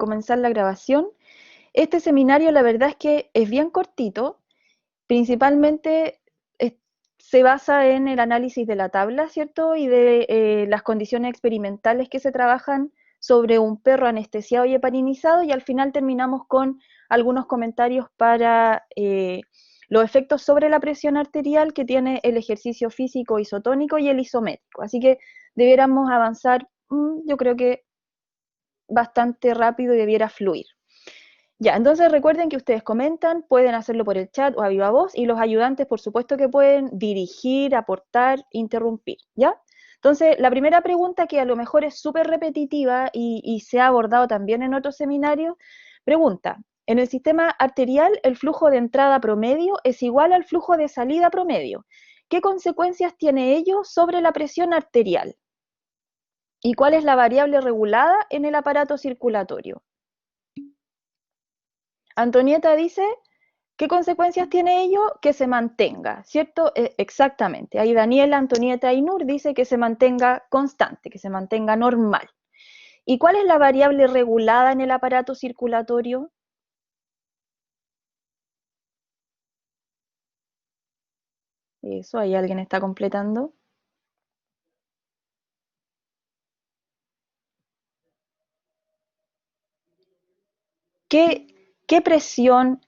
comenzar la grabación. Este seminario la verdad es que es bien cortito, principalmente se basa en el análisis de la tabla, ¿cierto? Y de las condiciones experimentales que se trabajan sobre un perro anestesiado y heparinizado, y al final terminamos con algunos comentarios para los efectos sobre la presión arterial que tiene el ejercicio físico isotónico y el isométrico. Así que debiéramos avanzar, yo creo que bastante rápido y debiera fluir. Ya, entonces recuerden que ustedes comentan, pueden hacerlo por el chat o a viva voz, y los ayudantes por supuesto que pueden dirigir, aportar, interrumpir, ¿ya? Entonces, la primera pregunta, que a lo mejor es súper repetitiva y se ha abordado también en otros seminarios, pregunta: en el sistema arterial, el flujo de entrada promedio es igual al flujo de salida promedio. ¿Qué consecuencias tiene ello sobre la presión arterial? ¿Y cuál es la variable regulada en el aparato circulatorio? Antonieta dice: ¿qué consecuencias tiene ello? Que se mantenga, ¿cierto? Exactamente. Ahí Daniela, Antonieta y Nur dice que se mantenga constante, que se mantenga normal. ¿Y cuál es la variable regulada en el aparato circulatorio? Eso, ahí alguien está completando. ¿Qué presión?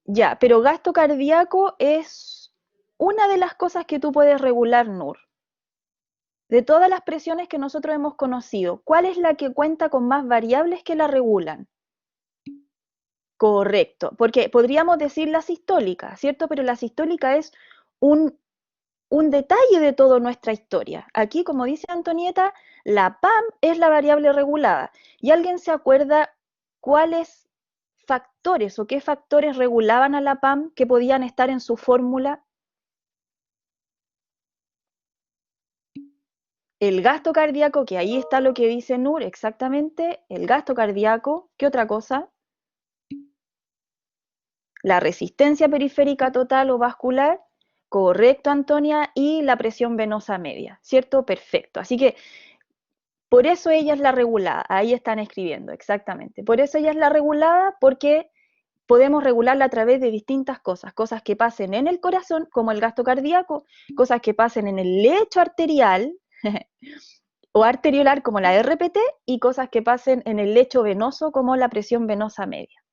Ya, pero gasto cardíaco es una de las cosas que tú puedes regular, Nur. De todas las presiones que nosotros hemos conocido, ¿cuál es la que cuenta con más variables que la regulan? Correcto, porque podríamos decir la sistólica, ¿cierto? Pero la sistólica es un, un detalle de toda nuestra historia. Aquí, como dice Antonieta, la PAM es la variable regulada. ¿Y alguien se acuerda cuáles factores o qué factores regulaban a la PAM que podían estar en su fórmula? El gasto cardíaco, que ahí está lo que dice Nur, exactamente, el gasto cardíaco. ¿Qué otra cosa? La resistencia periférica total o vascular, correcto, Antonia, y la presión venosa media, ¿cierto? Perfecto. Así que por eso ella es la regulada, ahí están escribiendo, exactamente. Por eso ella es la regulada, porque podemos regularla a través de distintas cosas, cosas que pasen en el corazón, como el gasto cardíaco, cosas que pasen en el lecho arterial o arteriolar, como la RPT, y cosas que pasen en el lecho venoso, como la presión venosa media.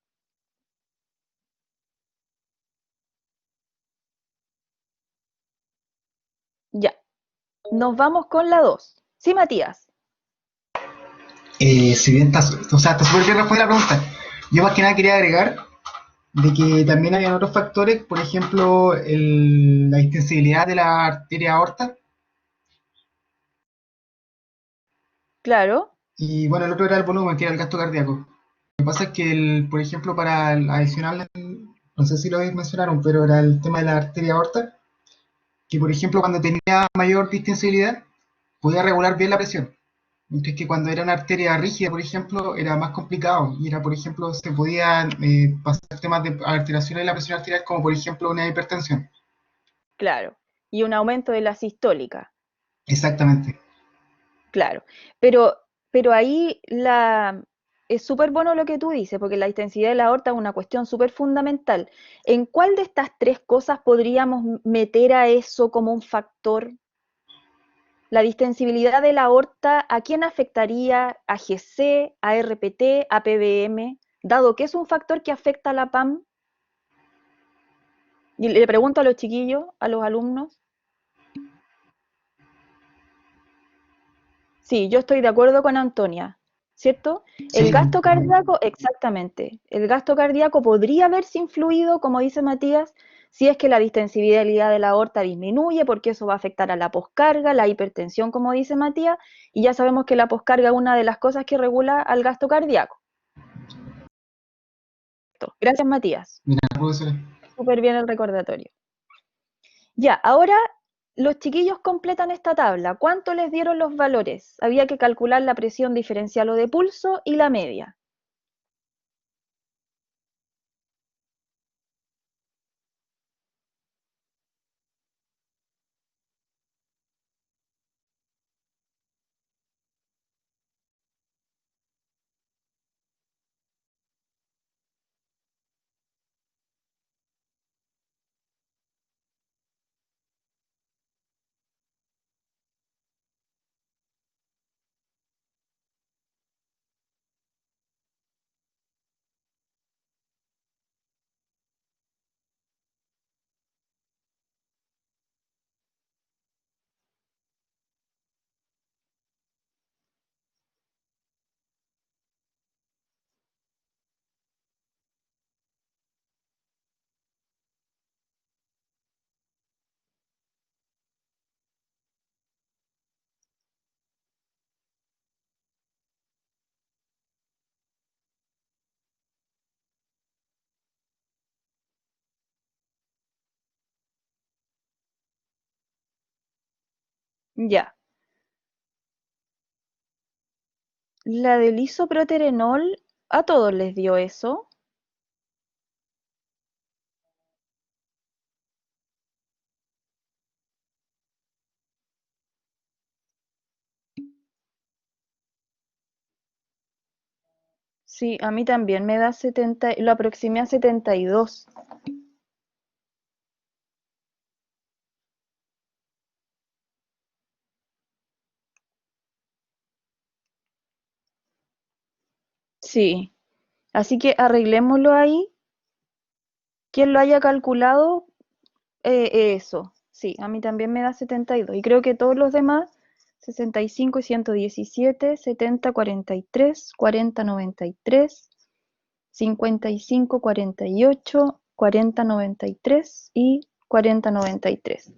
Ya, nos vamos con la 2. Sí, Matías. Si bien está, o sea, está súper bien responder la pregunta. Yo más que nada quería agregar de que también habían otros factores, por ejemplo, la extensibilidad de la arteria aorta, Claro. y bueno, el otro era el volumen, que era el gasto cardíaco. Lo que pasa es que, por ejemplo, para el adicional, no sé si lo mencionaron, pero era el tema de la arteria aorta, que por ejemplo cuando tenía mayor distensibilidad podía regular bien la presión. Mientras que cuando era una arteria rígida, por ejemplo, era más complicado. Y era, por ejemplo, se podían pasar temas de alteraciones de la presión arterial, como por ejemplo una hipertensión. Claro. Y un aumento de la sistólica, Exactamente. claro. Pero ahí es súper bueno lo que tú dices, porque la intensidad de la aorta es una cuestión súper fundamental. ¿En cuál de estas tres cosas podríamos meter a eso como un factor? La distensibilidad de la aorta, ¿a quién afectaría? ¿A GC, a RPT, a PBM? Dado que es un factor que afecta a la PAM, y le pregunto a los chiquillos, a los alumnos. Sí, yo estoy de acuerdo con Antonia, ¿cierto? El Sí, gasto cardíaco, exactamente. El gasto cardíaco podría haberse influido, como dice Matías, si es que la distensibilidad de la aorta disminuye, porque eso va a afectar a la poscarga, la hipertensión, como dice Matías, y ya sabemos que la poscarga es una de las cosas que regula al gasto cardíaco. Gracias, Matías. mira, profesora. Súper bien el recordatorio. Ya, ahora los chiquillos completan esta tabla. ¿Cuánto les dieron los valores? Había que calcular la presión diferencial o de pulso y la media. Ya. La del isoproterenol, ¿a todos les dio eso? Sí, a mí también me da 70, lo aproximé a 72. Sí, así que arreglémoslo ahí. Quien lo haya calculado, eso. Sí, a mí también me da 72. Y creo que todos los demás, 65 y 117, 70, 43, 40, 93, 55, 48, 40, 93 y 40, 93.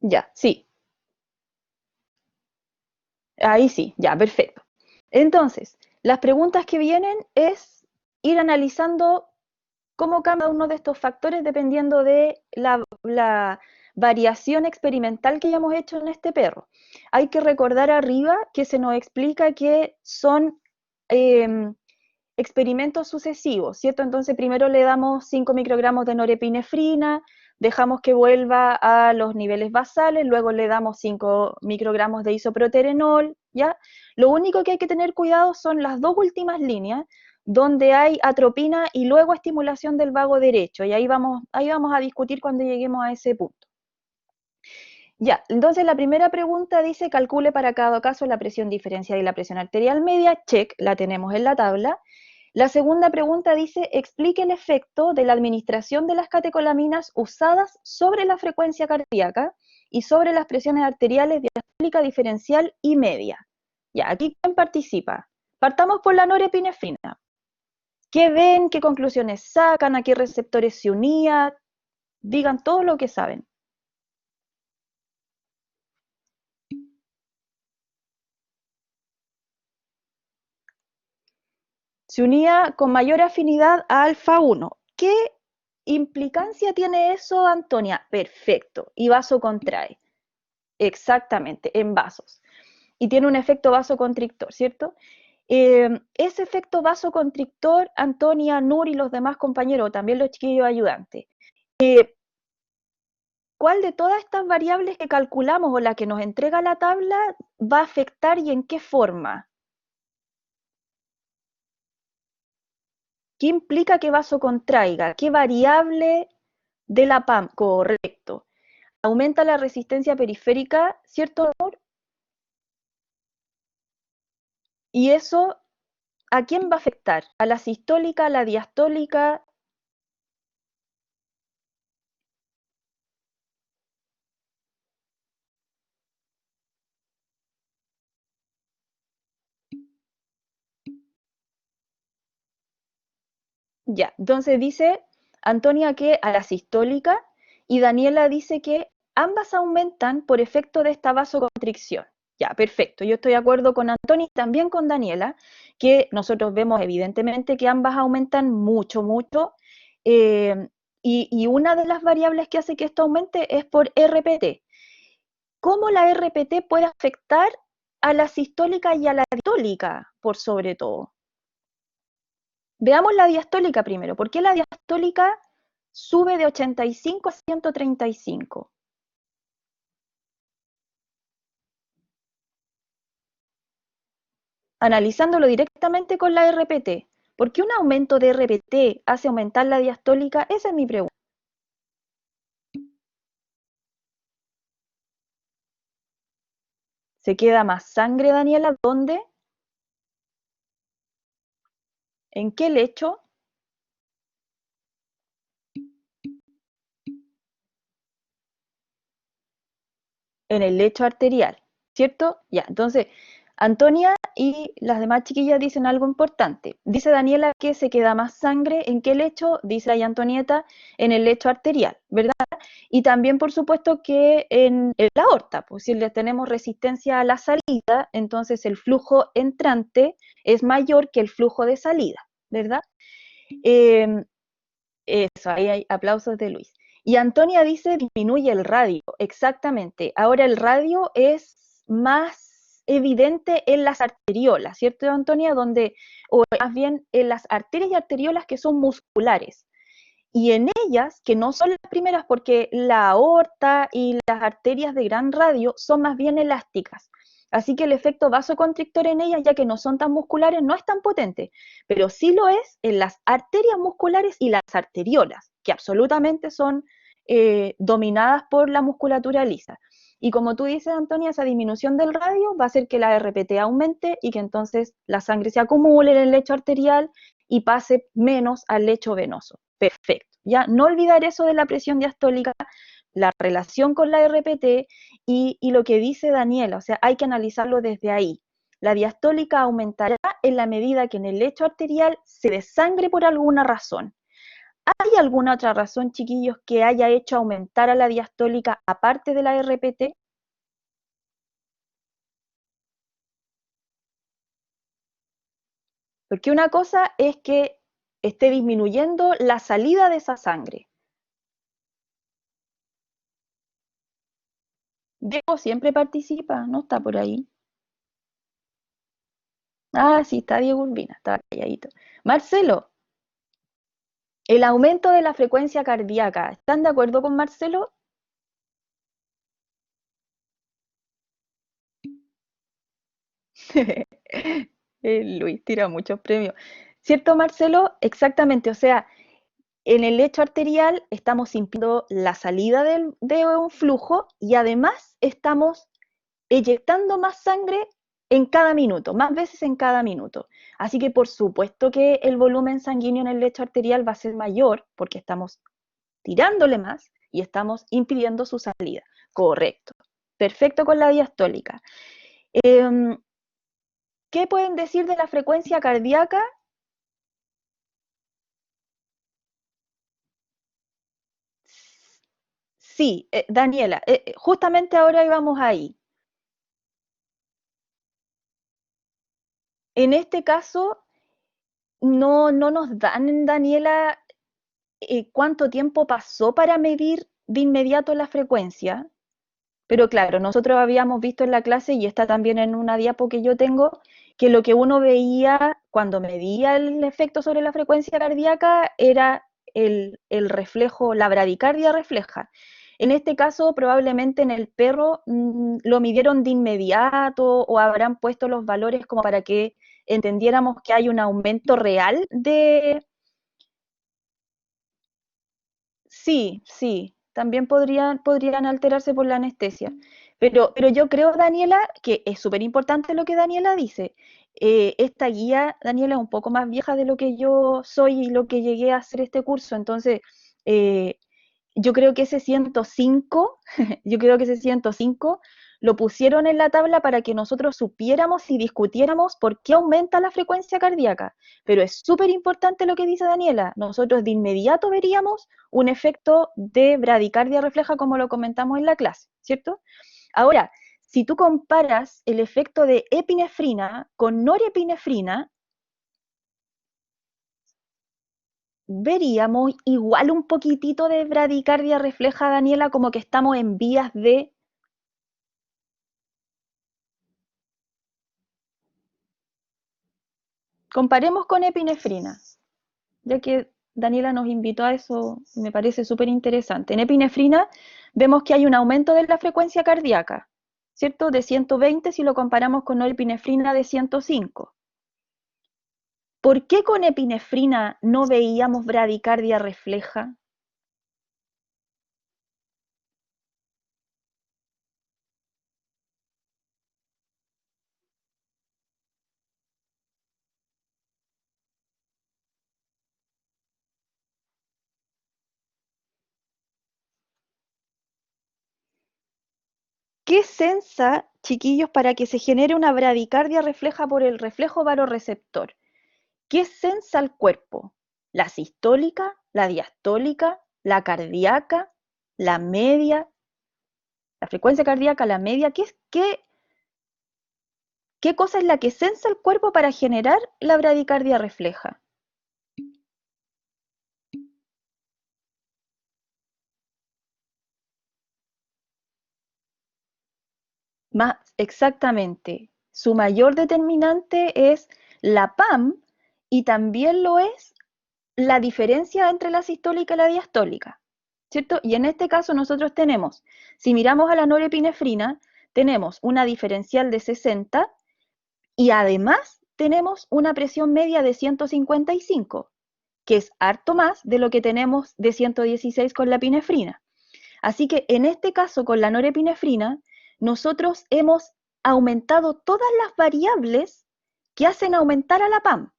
Ya, sí, ahí sí, ya, perfecto. Entonces, las preguntas que vienen es ir analizando cómo cambia uno de estos factores dependiendo de la variación experimental que hayamos hecho en este perro. Hay que recordar arriba que se nos explica que son eh, experimentos sucesivos, ¿cierto? Entonces primero le damos 5 microgramos de norepinefrina, dejamos que vuelva a los niveles basales, luego le damos 5 microgramos de isoproterenol, ¿ya? Lo único que hay que tener cuidado son las dos últimas líneas, donde hay atropina y luego estimulación del vago derecho, y ahí vamos a discutir cuando lleguemos a ese punto. Ya, entonces la primera pregunta dice, calcule para cada caso la presión diferencial y la presión arterial media, check, la tenemos en la tabla. La segunda pregunta dice, explique el efecto de la administración de las catecolaminas usadas sobre la frecuencia cardíaca y sobre las presiones arteriales diastólica, diferencial y media. Ya, aquí ¿quién participa? Partamos por la norepinefrina. ¿Qué ven? ¿Qué conclusiones sacan? ¿A qué receptores se unía? Digan todo lo que saben. Se unía con mayor afinidad a alfa 1. ¿Qué implicancia tiene eso, Antonia? Perfecto. Y vasocontrae. Exactamente, en vasos. Y tiene un efecto vasoconstrictor, ¿cierto? Ese efecto vasoconstrictor, Antonia, Nur y los demás compañeros, también los chiquillos ayudantes, ¿cuál de todas estas variables que calculamos o la que nos entrega la tabla va a afectar y en qué forma? ¿Qué implica que vasocontraiga? ¿Qué variable de la PAM? Correcto. Aumenta la resistencia periférica, ¿cierto, amor? Y eso, ¿a quién va a afectar? ¿A la sistólica, a la diastólica? Ya, entonces dice Antonia que a la sistólica y Daniela dice que ambas aumentan por efecto de esta vasoconstricción. Ya, perfecto. Yo estoy de acuerdo con Antonia y también con Daniela, que nosotros vemos evidentemente que ambas aumentan mucho, mucho. eh, y una de las variables que hace que esto aumente es por RPT. ¿Cómo la RPT puede afectar a la sistólica y a la diastólica, por sobre todo? Veamos la diastólica primero. ¿Por qué la diastólica sube de 85 a 135? Analizándolo directamente con la RPT. ¿Por qué un aumento de RPT hace aumentar la diastólica? Esa es mi pregunta. ¿Se queda más sangre, Daniela? ¿Dónde? ¿En qué lecho? En el lecho arterial, ¿cierto? Ya, entonces, Antonia y las demás chiquillas dicen algo importante. Dice Daniela que se queda más sangre, ¿en qué lecho? Dice ahí Antonieta, en el lecho arterial, ¿verdad? Y también, por supuesto, que en la aorta, pues si le tenemos resistencia a la salida, entonces el flujo entrante es mayor que el flujo de salida, ¿verdad? Eh, eso, ahí hay aplausos de Luis. Y Antonia dice disminuye el radio, exactamente. Ahora el radio es más evidente en las arteriolas, ¿cierto, Antonia? Donde, o más bien en las arterias y arteriolas que son musculares. Y en ellas, que no son las primeras porque la aorta y las arterias de gran radio son más bien elásticas. Así que el efecto vasoconstrictor en ellas, ya que no son tan musculares, no es tan potente, pero sí lo es en las arterias musculares y las arteriolas, que absolutamente son dominadas por la musculatura lisa. Y como tú dices, Antonia, esa disminución del radio va a hacer que la RPT aumente y que entonces la sangre se acumule en el lecho arterial y pase menos al lecho venoso. Perfecto. Ya no olvidar eso de la presión diastólica, la relación con la RPT y lo que dice Daniela, o sea, hay que analizarlo desde ahí. La diastólica aumentará en la medida que en el lecho arterial se desangre por alguna razón. ¿Hay alguna otra razón, chiquillos, que haya hecho aumentar a la diastólica aparte de la RPT? Porque una cosa es que esté disminuyendo la salida de esa sangre. Diego siempre participa, ¿no? Está por ahí. Ah, sí, está Diego Urbina, está calladito. Marcelo, el aumento de la frecuencia cardíaca, ¿están de acuerdo con Marcelo? Luis tira muchos premios. ¿Cierto, Marcelo? Exactamente, o sea, en el lecho arterial estamos impidiendo la salida de un flujo y además estamos eyectando más sangre en cada minuto, más veces en cada minuto. Así que por supuesto que el volumen sanguíneo en el lecho arterial va a ser mayor porque estamos tirándole más y estamos impidiendo su salida. Correcto. Perfecto con la diastólica. Eh, ¿Qué pueden decir de la frecuencia cardíaca? Sí, Daniela, justamente ahora íbamos ahí. En este caso, no nos dan, Daniela, cuánto tiempo pasó para medir de inmediato la frecuencia, pero claro, nosotros habíamos visto en la clase, y está también en una diapo que yo tengo, que lo que uno veía cuando medía el efecto sobre la frecuencia cardíaca era el reflejo, la bradicardia refleja. En este caso, probablemente en el perro lo midieron de inmediato o habrán puesto los valores como para que entendiéramos que hay un aumento real de... Sí, sí, también podrían alterarse por la anestesia. Pero yo creo, Daniela, que es súper importante lo que Daniela dice. Esta guía, Daniela, es un poco más vieja de lo que yo soy y lo que llegué a hacer este curso. Entonces, eh, yo creo que ese 105, yo creo que ese 105 lo pusieron en la tabla para que nosotros supiéramos y discutiéramos por qué aumenta la frecuencia cardíaca. Pero es súper importante lo que dice Daniela. Nosotros de inmediato veríamos un efecto de bradicardia refleja como lo comentamos en la clase, ¿cierto? Ahora, si tú comparas el efecto de epinefrina con norepinefrina, veríamos igual un poquitito de bradicardia refleja, Daniela, como que estamos en vías de... Comparemos con epinefrina, ya que Daniela nos invitó a eso, me parece súper interesante. En epinefrina vemos que hay un aumento de la frecuencia cardíaca, ¿cierto? De 120 si lo comparamos con norepinefrina de 105. ¿Por qué con epinefrina no veíamos bradicardia refleja? ¿Qué sensa, chiquillos, para que se genere una bradicardia refleja por el reflejo varoreceptor? ¿Qué sensa el cuerpo? ¿La sistólica, la diastólica, la cardíaca, la media, la frecuencia cardíaca, la media? ¿Qué cosa es la que sensa el cuerpo para generar la bradicardia refleja? Más exactamente, su mayor determinante es la PAM y también lo es la diferencia entre la sistólica y la diastólica, ¿cierto? Y en este caso nosotros tenemos, si miramos a la norepinefrina, tenemos una diferencial de 60 y además tenemos una presión media de 155, que es harto más de lo que tenemos de 116 con la epinefrina. Así que en este caso con la norepinefrina, nosotros hemos aumentado todas las variables que hacen aumentar a la PAM,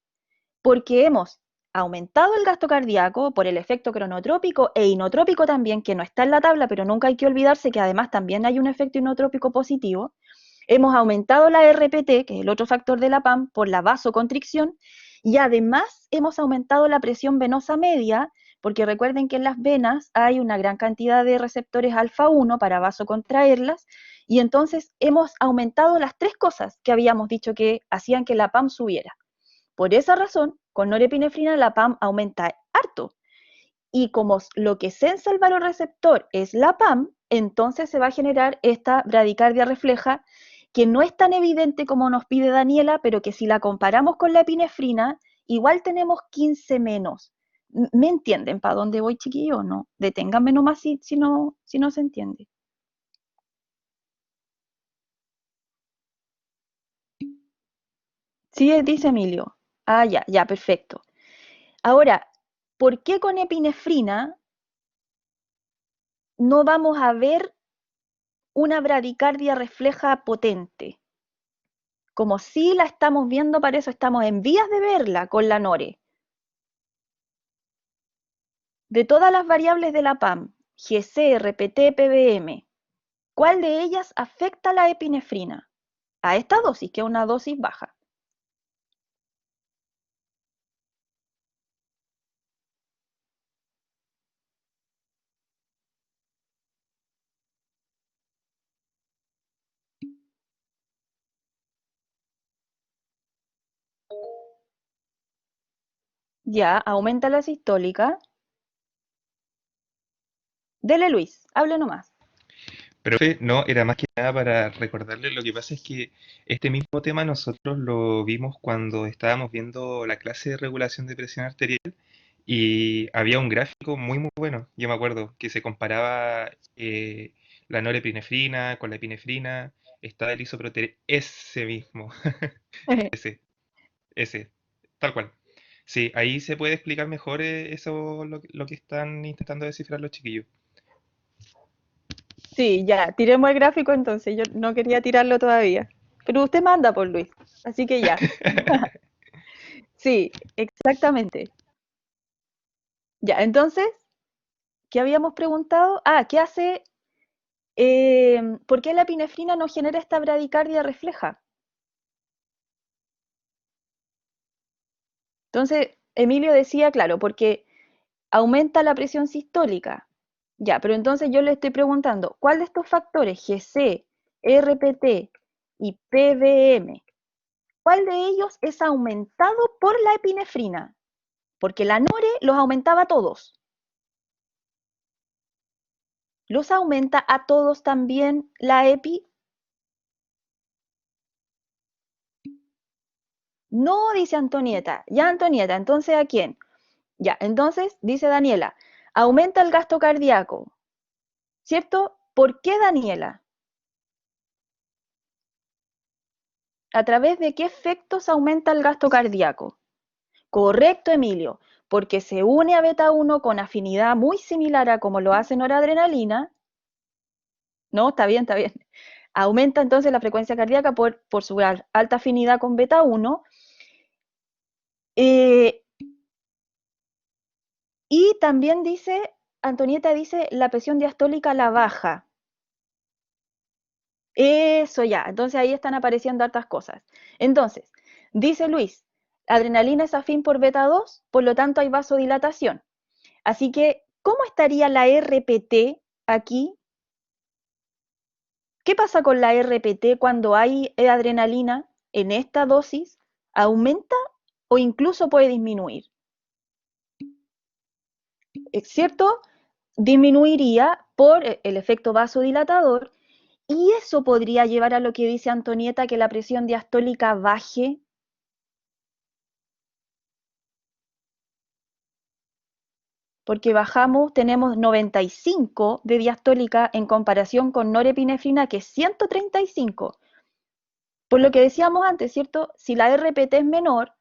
porque hemos aumentado el gasto cardíaco por el efecto cronotrópico e inotrópico también, que no está en la tabla, pero nunca hay que olvidarse que además también hay un efecto inotrópico positivo. Hemos aumentado la RPT, que es el otro factor de la PAM, por la vasoconstricción, y además hemos aumentado la presión venosa media, porque recuerden que en las venas hay una gran cantidad de receptores alfa 1 para vasocontraerlas, y entonces hemos aumentado las tres cosas que habíamos dicho que hacían que la PAM subiera. Por esa razón, con norepinefrina la PAM aumenta harto. Y como lo que sensa el vasoreceptor es la PAM, entonces se va a generar esta bradicardia refleja, que no es tan evidente como nos pide Daniela, pero que si la comparamos con la epinefrina, igual tenemos 15 menos. ¿Me entienden para dónde voy, chiquillo? No, deténganme nomás si no se entiende. Sí, dice Emilio. Ah, ya, perfecto. Ahora, ¿por qué con epinefrina no vamos a ver una bradicardia refleja potente? Como si la estamos viendo, para eso estamos en vías de verla con la NORE. De todas las variables de la PAM, GC, RPT, PBM, ¿cuál de ellas afecta la epinefrina? A esta dosis, que es una dosis baja. Ya, aumenta la sistólica. Dele, Luis, hable nomás. Profe, no, era más que nada para recordarle, lo que pasa es que este mismo tema nosotros lo vimos cuando estábamos viendo la clase de regulación de presión arterial y había un gráfico muy bueno, yo me acuerdo, que se comparaba la norepinefrina con la epinefrina, estaba el isoproterenol, ese mismo, ese, ese, tal cual. Sí, ahí se puede explicar mejor eso, lo que están intentando descifrar los chiquillos. Sí, ya, tiremos el gráfico entonces. Yo no quería tirarlo todavía. Pero usted manda por Luis. Así que ya. Sí, exactamente. Ya, entonces, ¿qué habíamos preguntado? Ah, ¿qué hace? ¿Por qué la epinefrina no genera esta bradicardia refleja? Entonces, Emilio decía, claro, porque aumenta la presión sistólica. Ya, pero entonces yo le estoy preguntando, ¿cuál de estos factores, GC, RPT y PBM, cuál de ellos es aumentado por la epinefrina? Porque la NORE los aumentaba a todos. ¿Los aumenta a todos también la EPI? No, dice Antonieta. Ya, Antonieta, entonces ¿a quién? Ya, entonces, dice Daniela, aumenta el gasto cardíaco, ¿cierto? ¿Por qué, Daniela? ¿A través de qué efectos aumenta el gasto cardíaco? Correcto, Emilio, porque se une a beta 1 con afinidad muy similar a como lo hace noradrenalina. No, está bien, está bien. Aumenta entonces la frecuencia cardíaca por su alta afinidad con beta 1. Eh, y también dice, Antonieta dice, la presión diastólica la baja. Eso ya, entonces ahí están apareciendo hartas cosas. Entonces, dice Luis, adrenalina es afín por beta 2, por lo tanto hay vasodilatación. Así que, ¿cómo estaría la RPT aquí? ¿Qué pasa con la RPT cuando hay adrenalina en esta dosis? ¿Aumenta o incluso puede disminuir? ¿Es cierto? Disminuiría por el efecto vasodilatador Y eso podría llevar a lo que dice Antonieta, que la presión diastólica baje. Porque bajamos, tenemos 95 de diastólica en comparación con norepinefrina, que es 135. Por lo que decíamos antes, ¿cierto? Si la RPT es menor,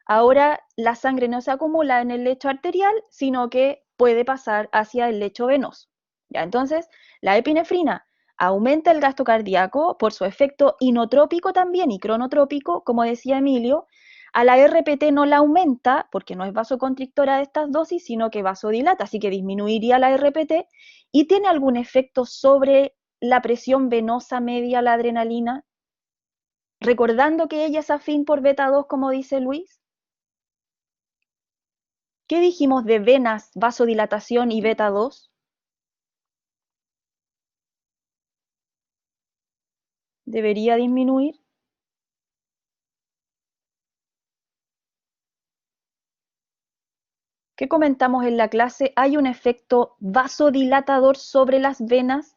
ahora la sangre no se acumula en el lecho arterial, sino que puede pasar hacia el lecho venoso. ¿Ya? Entonces, la epinefrina aumenta el gasto cardíaco por su efecto inotrópico también y cronotrópico, como decía Emilio. A la RPT no la aumenta porque no es vasoconstrictora de estas dosis, sino que vasodilata, así que disminuiría la RPT. ¿Y tiene algún efecto sobre la presión venosa media, la adrenalina? Recordando que ella es afín por beta 2, como dice Luis. ¿Qué dijimos de venas, vasodilatación y beta 2? ¿Debería disminuir? ¿Qué comentamos en la clase? ¿Hay un efecto vasodilatador sobre las venas?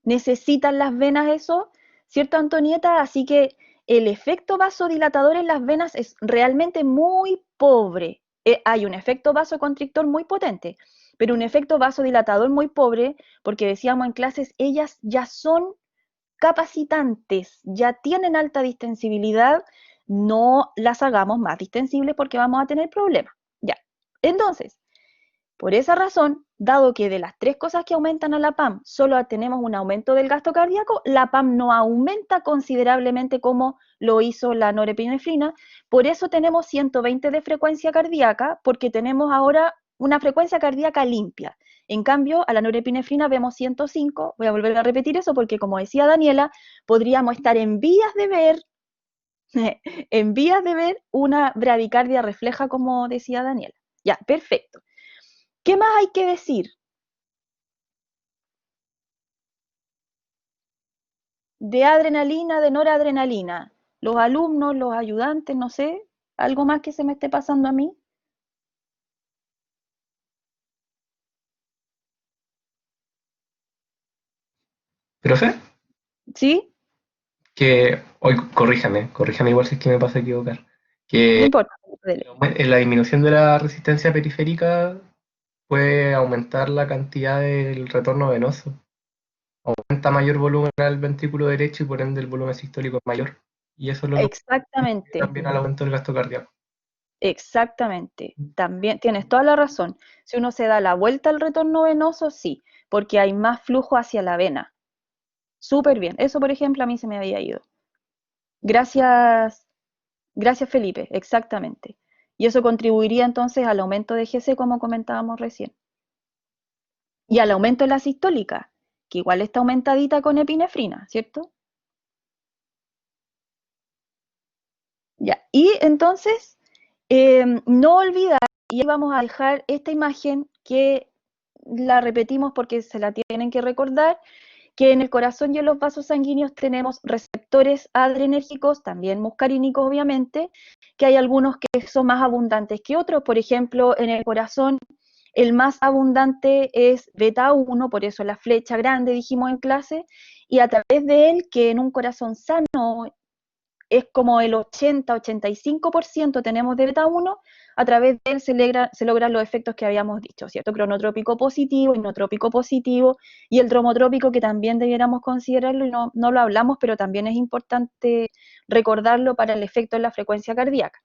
¿Necesitan las venas eso? ¿Cierto, Antonieta? Así que el efecto vasodilatador en las venas es realmente muy pobre. Hay un efecto vasoconstrictor muy potente, pero un efecto vasodilatador muy pobre, porque decíamos en clases, ellas ya son capacitantes, ya tienen alta distensibilidad, no las hagamos más distensibles porque vamos a tener problemas. Ya. Entonces, por esa razón, dado que de las tres cosas que aumentan a la PAM solo tenemos un aumento del gasto cardíaco, la PAM no aumenta considerablemente como lo hizo la norepinefrina. Por eso tenemos 120 de frecuencia cardíaca, porque tenemos ahora una frecuencia cardíaca limpia. En cambio, a la norepinefrina vemos 105. Voy a volver a repetir eso porque, como decía Daniela, podríamos estar en vías de ver en vías de ver una bradicardia refleja, como decía Daniela. Ya, perfecto. ¿Qué más hay que decir? De adrenalina, de noradrenalina. Los alumnos, los ayudantes, no sé, algo más que se me esté pasando a mí. Profe, ¿Sí? que hoy corríjame igual si es que me pasa a equivocar. No Que importa. Dele. en la disminución de la resistencia periférica puede aumentar la cantidad del retorno venoso. Aumenta mayor volumen al ventrículo derecho y por ende el volumen sistólico es mayor. Y eso es lo que contribuye Exactamente, también al aumento del gasto cardíaco. exactamente. También tienes toda la razón. Si uno se da la vuelta al retorno venoso, sí, porque hay más flujo hacia la vena. Súper bien. Eso, por ejemplo, a mí se me había ido. Gracias, gracias Felipe, exactamente. Y eso contribuiría entonces al aumento de GC, como comentábamos recién. Y al aumento de la sistólica, que igual está aumentadita con epinefrina, ¿cierto? Ya, y entonces, no olvidar, y ahí vamos a dejar esta imagen que la repetimos porque se la tienen que recordar, que en el corazón y en los vasos sanguíneos tenemos receptores adrenérgicos, también muscarínicos obviamente, que hay algunos que son más abundantes que otros. Por ejemplo, en el corazón el más abundante es beta 1, por eso la flecha grande dijimos en clase, y a través de él, que en un corazón sano es como el 80-85% tenemos de beta 1, a través de él se logran los efectos que habíamos dicho, ¿cierto? Cronotrópico positivo, inotrópico positivo, y el dromotrópico, que también debiéramos considerarlo, y no lo hablamos, pero también es importante recordarlo para el efecto en la frecuencia cardíaca.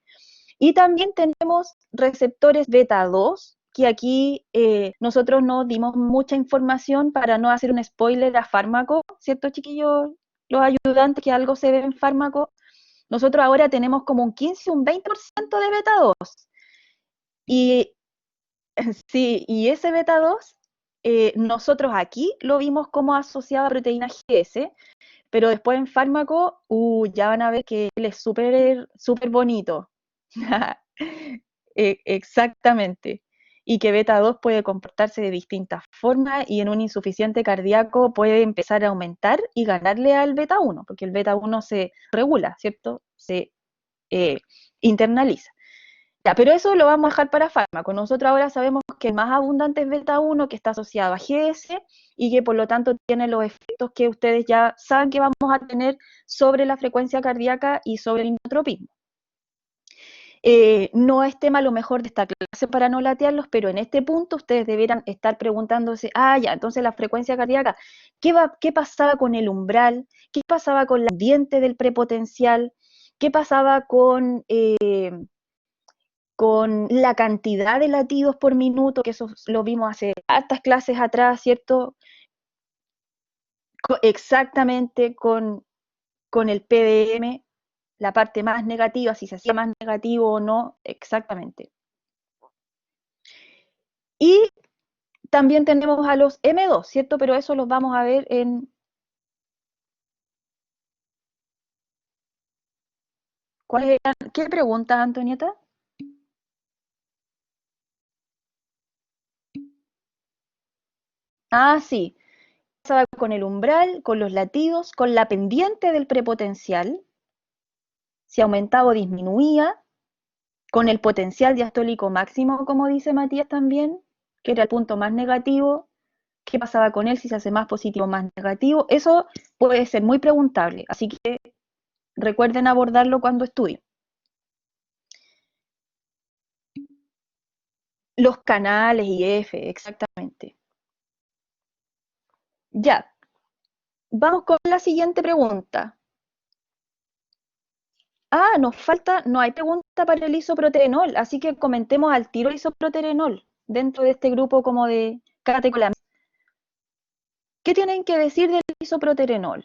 Y también tenemos receptores beta 2, que aquí nosotros no dimos mucha información para no hacer un spoiler a fármaco, ¿cierto, chiquillos? Los ayudantes, que algo se ve en fármaco. Nosotros ahora tenemos como un 15, un 20% de beta 2. Y sí, y ese beta 2, nosotros aquí lo vimos como asociado a proteína GS, pero después en fármaco, ya van a ver que él es súper súper bonito. Exactamente. Y que beta 2 puede comportarse de distintas formas y en un insuficiente cardíaco puede empezar a aumentar y ganarle al beta 1, porque el beta 1 se regula, ¿cierto? Se internaliza. Ya, pero eso lo vamos a dejar para fármaco. Nosotros ahora sabemos que el más abundante es beta 1, que está asociado a GS y que por lo tanto tiene los efectos que ustedes ya saben que vamos a tener sobre la frecuencia cardíaca y sobre el inotropismo. No es tema a lo mejor de esta clase para no latearlos, pero en este punto ustedes deberán estar preguntándose, ya, entonces la frecuencia cardíaca, ¿qué pasaba con el umbral? ¿Qué pasaba con la pendiente del prepotencial? ¿Qué pasaba con la cantidad de latidos por minuto, que eso lo vimos hace hartas clases atrás, ¿cierto? Exactamente con el PDM, la parte más negativa, si se hacía más negativo o no, exactamente. Y también tenemos a los M2, ¿cierto? Pero eso los vamos a ver en... ¿Qué pregunta, Antonieta? Sí. Pasaba con el umbral, con los latidos, con la pendiente del prepotencial, si aumentaba o disminuía, con el potencial diastólico máximo, como dice Matías también, que era el punto más negativo. ¿Qué pasaba con él si se hace más positivo o más negativo? Eso puede ser muy preguntable, así que recuerden abordarlo cuando estudien. Los canales IF, exactamente. Ya, vamos con la siguiente pregunta. No hay pregunta para el isoproterenol, así que comentemos al tiro el isoproterenol dentro de este grupo como de catecolaminas. ¿Qué tienen que decir del isoproterenol?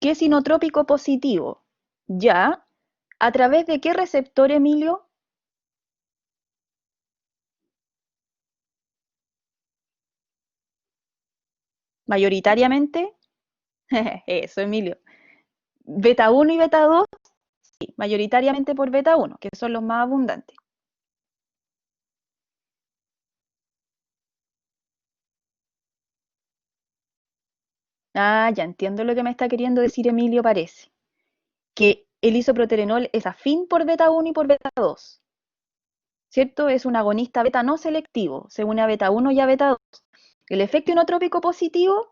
¿Qué es inotrópico positivo? Ya. ¿A través de qué receptor, Emilio? Mayoritariamente. Eso, Emilio. Beta 1 y beta 2, sí, mayoritariamente por beta 1, que son los más abundantes. Ya entiendo lo que me está queriendo decir Emilio, parece. Que el isoproterenol es afín por beta 1 y por beta 2. ¿Cierto? Es un agonista beta no selectivo, se une a beta 1 y a beta 2. El efecto inotrópico positivo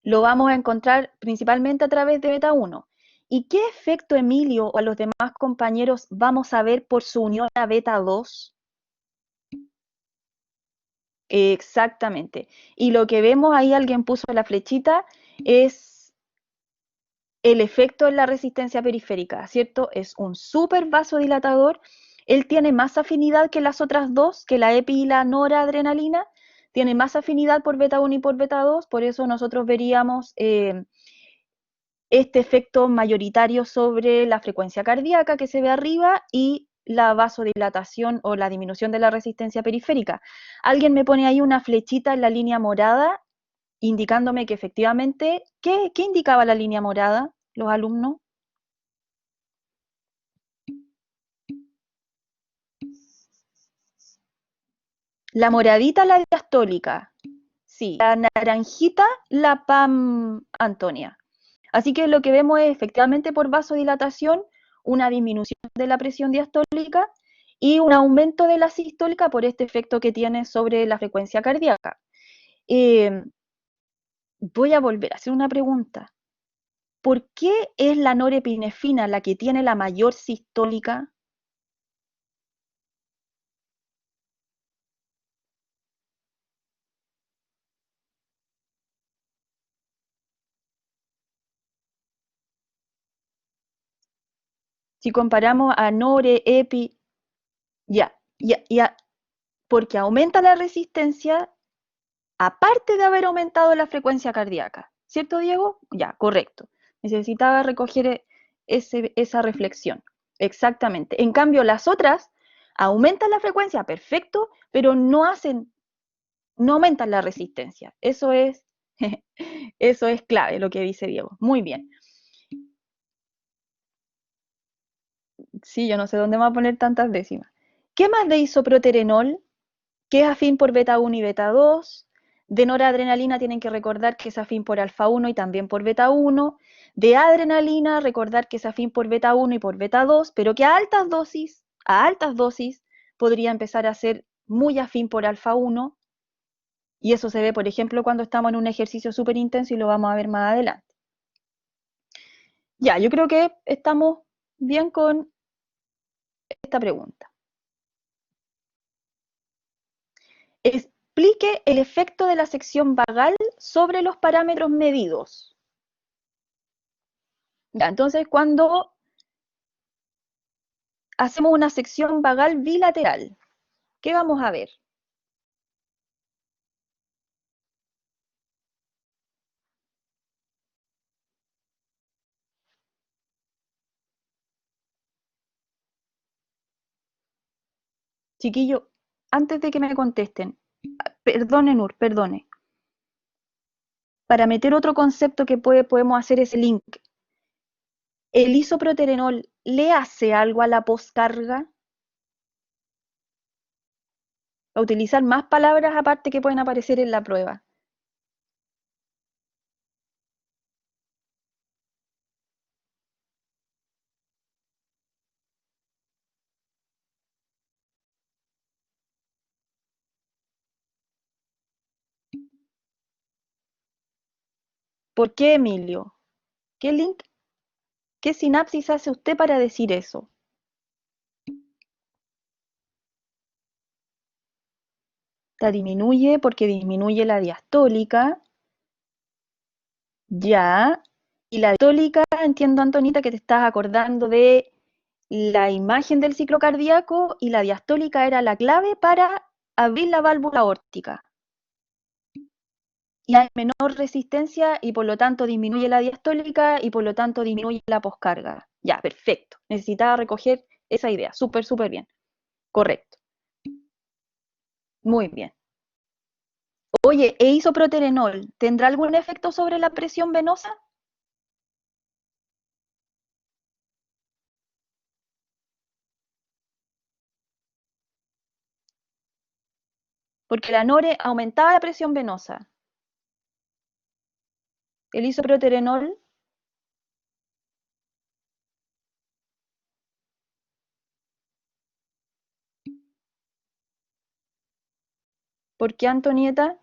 lo vamos a encontrar principalmente a través de beta 1. ¿Y qué efecto, Emilio, o a los demás compañeros vamos a ver por su unión a beta 2? Exactamente. Y lo que vemos ahí, alguien puso la flechita, es el efecto en la resistencia periférica, ¿cierto? Es un súper vasodilatador. Él tiene más afinidad que las otras dos, que la epi y la noradrenalina. Tiene más afinidad por beta 1 y por beta 2, por eso nosotros veríamos este efecto mayoritario sobre la frecuencia cardíaca que se ve arriba y la vasodilatación o la disminución de la resistencia periférica. Alguien me pone ahí una flechita en la línea morada indicándome que efectivamente, ¿qué indicaba la línea morada, los alumnos? La moradita, la diastólica, sí. La naranjita, la PAM Antonia. Así que lo que vemos es efectivamente por vasodilatación una disminución de la presión diastólica y un aumento de la sistólica por este efecto que tiene sobre la frecuencia cardíaca. Voy a volver a hacer una pregunta. ¿Por qué es la norepinefrina la que tiene la mayor sistólica? Si comparamos a nore, epi, ya, porque aumenta la resistencia aparte de haber aumentado la frecuencia cardíaca. ¿Cierto, Diego? Ya, correcto. Necesitaba recoger esa reflexión. Exactamente. En cambio, las otras aumentan la frecuencia, perfecto, pero no aumentan la resistencia. Eso es, eso es clave lo que dice Diego. Muy bien. Sí, yo no sé dónde me va a poner tantas décimas. ¿Qué más de isoproterenol? Que es afín por beta 1 y beta 2. De noradrenalina tienen que recordar que es afín por alfa 1 y también por beta 1. De adrenalina, recordar que es afín por beta 1 y por beta 2, pero que a altas dosis, podría empezar a ser muy afín por alfa 1. Y eso se ve, por ejemplo, cuando estamos en un ejercicio súper intenso y lo vamos a ver más adelante. Ya, yo creo que estamos bien con esta pregunta. Explique el efecto de la sección vagal sobre los parámetros medidos. Ya, entonces, cuando hacemos una sección vagal bilateral, ¿qué vamos a ver? Chiquillo, antes de que me contesten, perdone, Nur, perdone. Para meter otro concepto que podemos hacer ese link. ¿El isoproterenol le hace algo a la poscarga? A utilizar más palabras aparte que pueden aparecer en la prueba. ¿Por qué, Emilio? ¿Qué link, qué sinapsis hace usted para decir eso? La disminuye porque disminuye la diastólica. Ya. Y la diastólica, entiendo, Antonita, que te estás acordando de la imagen del ciclo cardíaco y la diastólica era la clave para abrir la válvula aórtica. Y hay menor resistencia y por lo tanto disminuye la diastólica y por lo tanto disminuye la poscarga. Ya, perfecto. Necesitaba recoger esa idea. Súper, súper bien. Correcto. Muy bien. Oye, ¿e isoproterenol tendrá algún efecto sobre la presión venosa? Porque la NORE aumentaba la presión venosa. El isoproterenol, ¿por qué, Antonieta?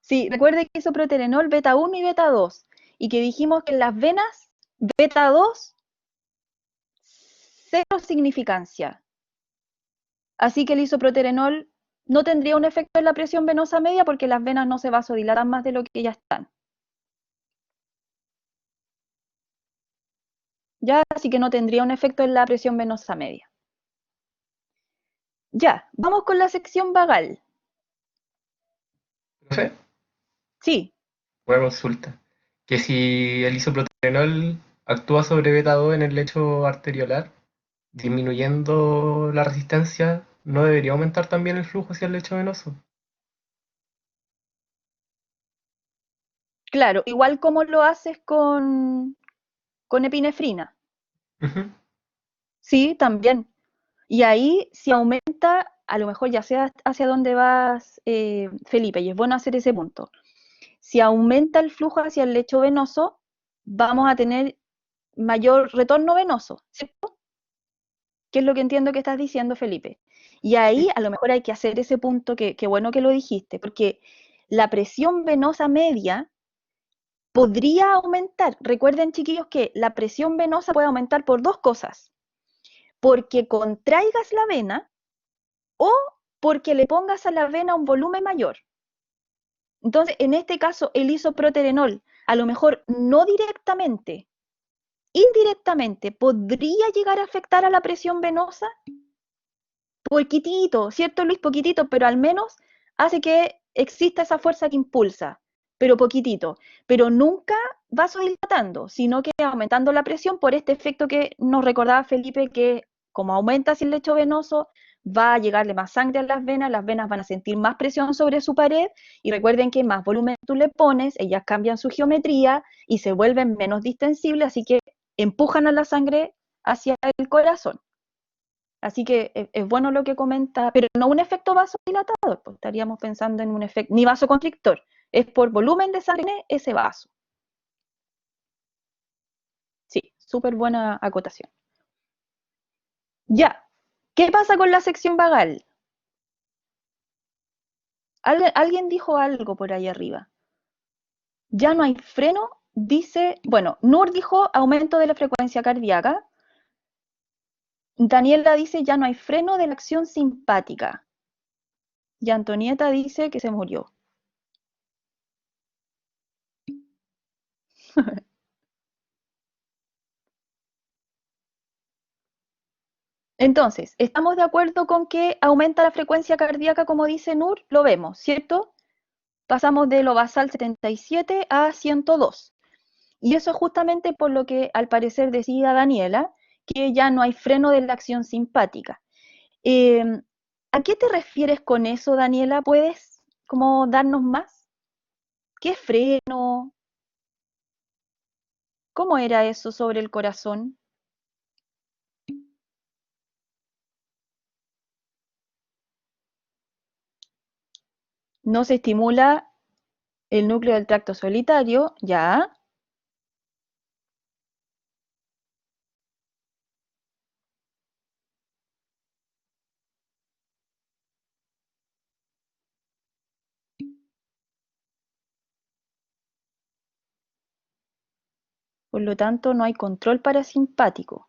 Sí, recuerde que isoproterenol beta 1 y beta 2 y que dijimos que en las venas beta 2 cero significancia. Así que el isoproterenol no tendría un efecto en la presión venosa media porque las venas no se vasodilatan más de lo que ya están. Ya, así que no tendría un efecto en la presión venosa media. Ya, vamos con la sección vagal. Profe, Sí, una consulta. Que si el isoproterenol actúa sobre beta 2 en el lecho arteriolar, disminuyendo la resistencia, ¿no debería aumentar también el flujo hacia el lecho venoso? claro, igual como lo haces con epinefrina. Ujú. Sí, también. Y ahí, si aumenta, a lo mejor ya sea hacia dónde vas, Felipe, y es bueno hacer ese punto. Si aumenta el flujo hacia el lecho venoso, vamos a tener mayor retorno venoso, ¿cierto? Que es lo que entiendo que estás diciendo, Felipe. Y ahí Sí. a lo mejor hay que hacer ese punto, que bueno que lo dijiste, porque la presión venosa media podría aumentar. Recuerden, chiquillos, que la presión venosa puede aumentar por dos cosas. Porque contraigas la vena o porque le pongas a la vena un volumen mayor. Entonces, en este caso, el isoproterenol, a lo mejor no directamente, indirectamente, podría llegar a afectar a la presión venosa, poquitito, ¿cierto, Luis? Poquitito, pero al menos hace que exista esa fuerza que impulsa, pero poquitito. Pero nunca vasodilatando, sino que aumentando la presión por este efecto que nos recordaba Felipe, que como aumenta hacia el lecho venoso, va a llegarle más sangre a las venas van a sentir más presión sobre su pared, y recuerden que más volumen tú le pones, ellas cambian su geometría y se vuelven menos distensibles, así que empujan a la sangre hacia el corazón. Así que es bueno lo que comenta, pero no un efecto vasodilatador, pues estaríamos pensando en un efecto, ni vasoconstrictor, es por volumen de sangre ese vaso. Sí, súper buena acotación. Ya, ¿qué pasa con la sección vagal? Alguien dijo algo por ahí arriba. Ya no hay freno, dice, bueno, Nur dijo aumento de la frecuencia cardíaca. Daniela dice ya no hay freno de la acción simpática. Y Antonieta dice que se murió. Entonces, ¿estamos de acuerdo con que aumenta la frecuencia cardíaca como dice Nur? Lo vemos, ¿cierto? Pasamos de lo basal 77 a 102. Y eso es justamente por lo que al parecer decía Daniela, que ya no hay freno de la acción simpática. ¿A qué te refieres con eso, Daniela? ¿Puedes como darnos más? ¿Qué freno? ¿Cómo era eso sobre el corazón? No se estimula el núcleo del tracto solitario, ya. Por lo tanto, no hay control parasimpático.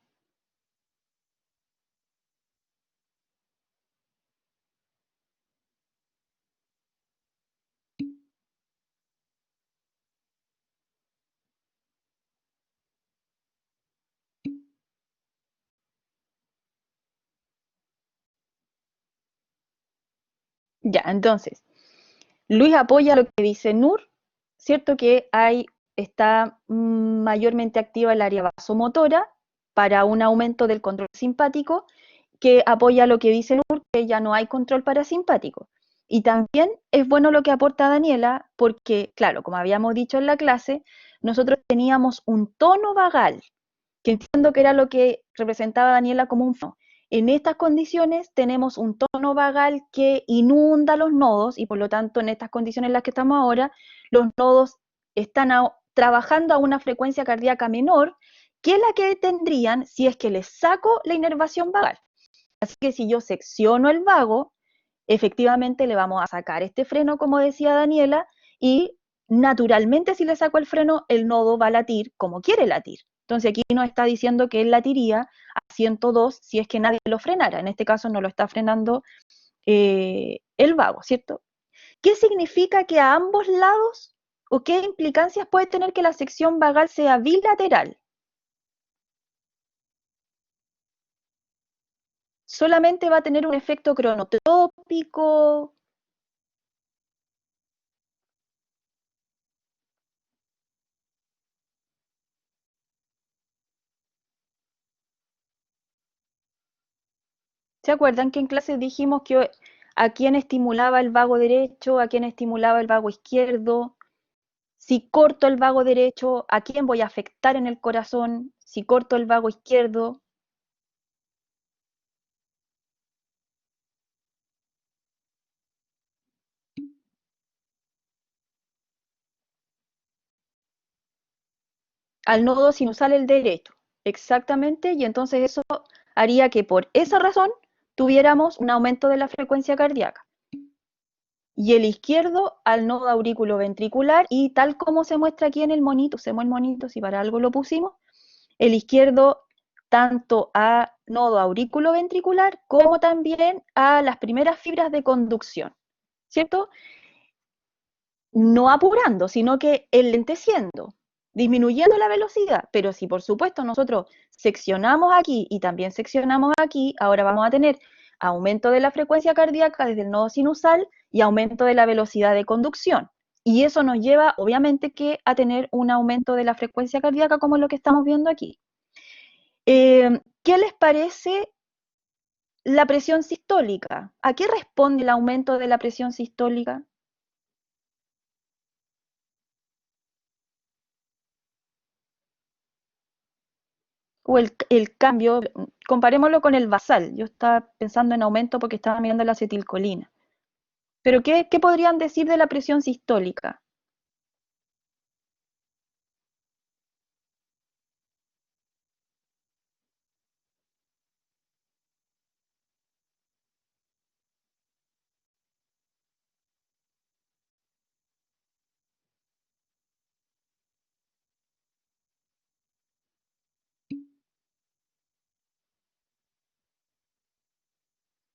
Ya, entonces, Luis apoya lo que dice Nur, cierto que está mayormente activa el área vasomotora para un aumento del control simpático, que apoya lo que dice Nur, que ya no hay control parasimpático. Y también es bueno lo que aporta Daniela, porque, claro, como habíamos dicho en la clase, nosotros teníamos un tono vagal, que entiendo que era lo que representaba Daniela como un freno. En estas condiciones tenemos un tono vagal que inunda los nodos y por lo tanto en estas condiciones en las que estamos ahora, los nodos están trabajando a una frecuencia cardíaca menor que la que tendrían si es que les saco la inervación vagal. Así que si yo secciono el vago, efectivamente le vamos a sacar este freno, como decía Daniela, y naturalmente si le saco el freno, el nodo va a latir como quiere latir. Entonces aquí nos está diciendo que él latiría a 102 si es que nadie lo frenara. En este caso no lo está frenando el vago, ¿cierto? ¿Qué significa que a ambos lados o qué implicancias puede tener que la sección vagal sea bilateral? Solamente va a tener un efecto cronotrópico. ¿Se acuerdan que en clase dijimos que a quién estimulaba el vago derecho, a quién estimulaba el vago izquierdo? Si corto el vago derecho, ¿a quién voy a afectar en el corazón? Si corto el vago izquierdo. Al nodo sinusal el derecho. Exactamente, y entonces eso haría que por esa razón tuviéramos un aumento de la frecuencia cardíaca. Y el izquierdo al nodo auriculoventricular, y tal como se muestra aquí en el monito, usemos el monito si para algo lo pusimos, el izquierdo tanto a nodo auriculoventricular como también a las primeras fibras de conducción, ¿cierto? No apurando, sino que enlenteciendo, disminuyendo la velocidad, pero si por supuesto nosotros seccionamos aquí y también seccionamos aquí, ahora vamos a tener aumento de la frecuencia cardíaca desde el nodo sinusal y aumento de la velocidad de conducción. Y eso nos lleva, obviamente, que a tener un aumento de la frecuencia cardíaca como lo que estamos viendo aquí. ¿Qué les parece la presión sistólica. ¿A qué responde el aumento de la presión sistólica? O el cambio, comparémoslo con el basal. Yo estaba pensando en aumento porque estaba mirando la acetilcolina. Pero ¿qué podrían decir de la presión sistólica?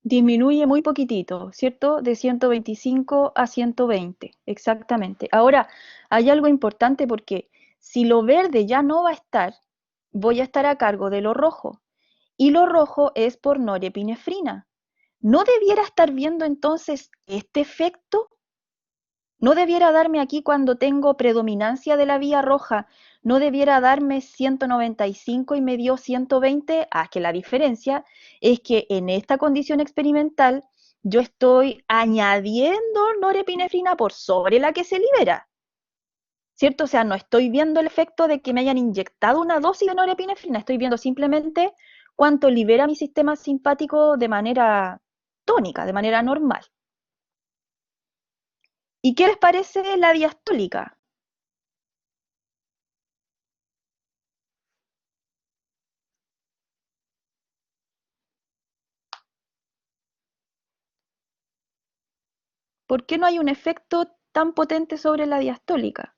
Disminuye muy poquitito, ¿cierto? De 125 a 120, exactamente. Ahora, hay algo importante porque si lo verde ya no va a estar, voy a estar a cargo de lo rojo. Y lo rojo es por norepinefrina. ¿No debiera estar viendo entonces este efecto? ¿No debiera darme aquí cuando tengo predominancia de la vía roja? ¿No debiera darme 195 y me dio 120? Ah, que la diferencia es que en esta condición experimental yo estoy añadiendo norepinefrina por sobre la que se libera, ¿cierto? O sea, no estoy viendo el efecto de que me hayan inyectado una dosis de norepinefrina, estoy viendo simplemente cuánto libera mi sistema simpático de manera tónica, de manera normal. ¿Y qué les parece la diastólica? ¿Por qué no hay un efecto tan potente sobre la diastólica?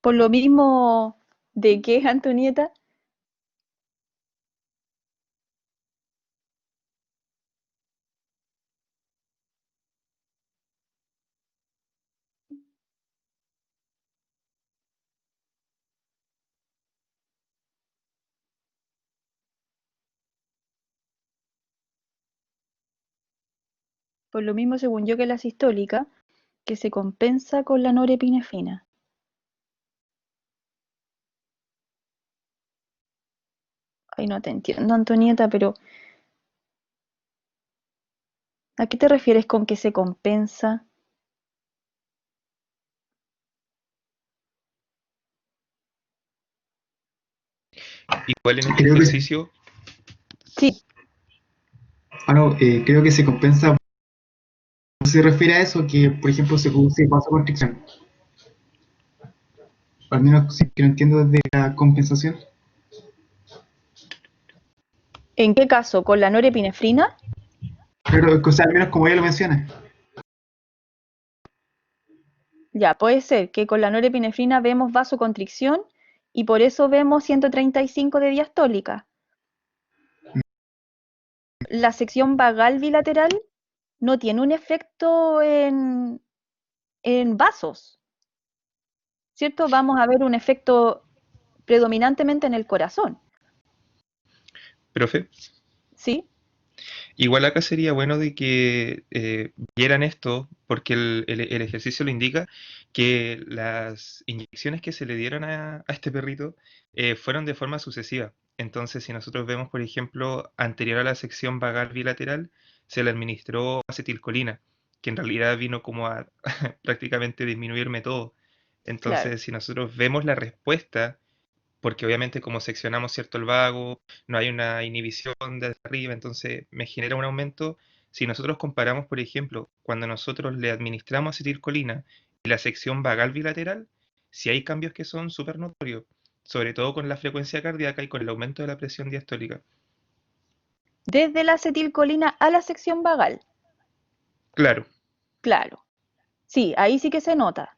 Por lo mismo, ¿de qué, Antonieta? Por lo mismo, según yo, que la sistólica, que se compensa con la norepinefrina. Ay, no te entiendo, Antonieta, pero ¿a qué te refieres con que se compensa? Igual en este Creo que, ejercicio, Sí, no, creo que se compensa. Se refiere a eso, que por ejemplo se produce vasoconstricción. Al menos si que lo entiendo desde la compensación. ¿en qué caso? ¿Con la norepinefrina? Pero, o sea, al menos como ella lo menciona. Ya, puede ser que con la norepinefrina vemos vasoconstricción y por eso vemos 135 de diastólica. La sección vagal bilateral no tiene un efecto en vasos, ¿cierto? Vamos a ver un efecto predominantemente en el corazón, profe, ¿sí? igual acá sería bueno de que vieran esto, porque el ejercicio lo indica, que las inyecciones que se le dieron a este perrito fueron de forma sucesiva. Entonces, si nosotros vemos, por ejemplo, anterior a la sección vagal bilateral, se le administró acetilcolina, que en realidad vino como a prácticamente disminuirme todo. Claro. Entonces, si nosotros vemos la respuesta, porque obviamente como seccionamos cierto el vago, no hay una inhibición desde arriba, entonces me genera un aumento. Si nosotros comparamos, por ejemplo, cuando nosotros le administramos acetilcolina y la sección vagal bilateral, si hay cambios que son súper notorios, sobre todo con la frecuencia cardíaca y con el aumento de la presión diastólica. Desde la acetilcolina a la sección vagal, Claro, claro. Sí, ahí sí que se nota.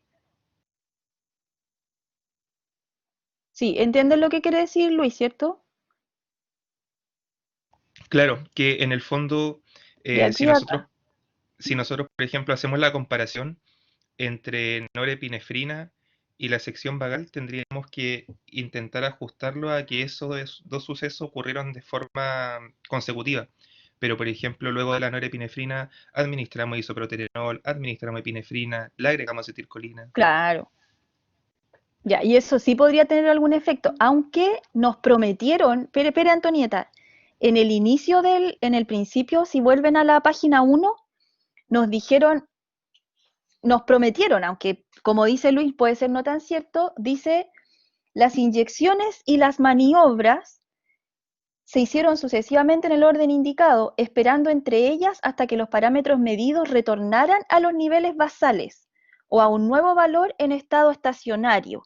Sí, ¿entiendes lo que quiere decir Luis, cierto? claro, que en el fondo, De si aquí a nosotros, acá. si nosotros, por ejemplo, hacemos la comparación entre norepinefrina y la sección vagal tendríamos que intentar ajustarlo a que esos dos sucesos ocurrieron de forma consecutiva. Pero, por ejemplo, luego de la norepinefrina, administramos isoproterenol, administramos epinefrina, le agregamos acetilcolina. Claro. Ya, y eso sí podría tener algún efecto, aunque nos prometieron, espera Antonieta, en el principio, si vuelven a la página 1, nos dijeron, nos prometieron, aunque como dice Luis puede ser no tan cierto, dice, las inyecciones y las maniobras se hicieron sucesivamente en el orden indicado, esperando entre ellas hasta que los parámetros medidos retornaran a los niveles basales o a un nuevo valor en estado estacionario.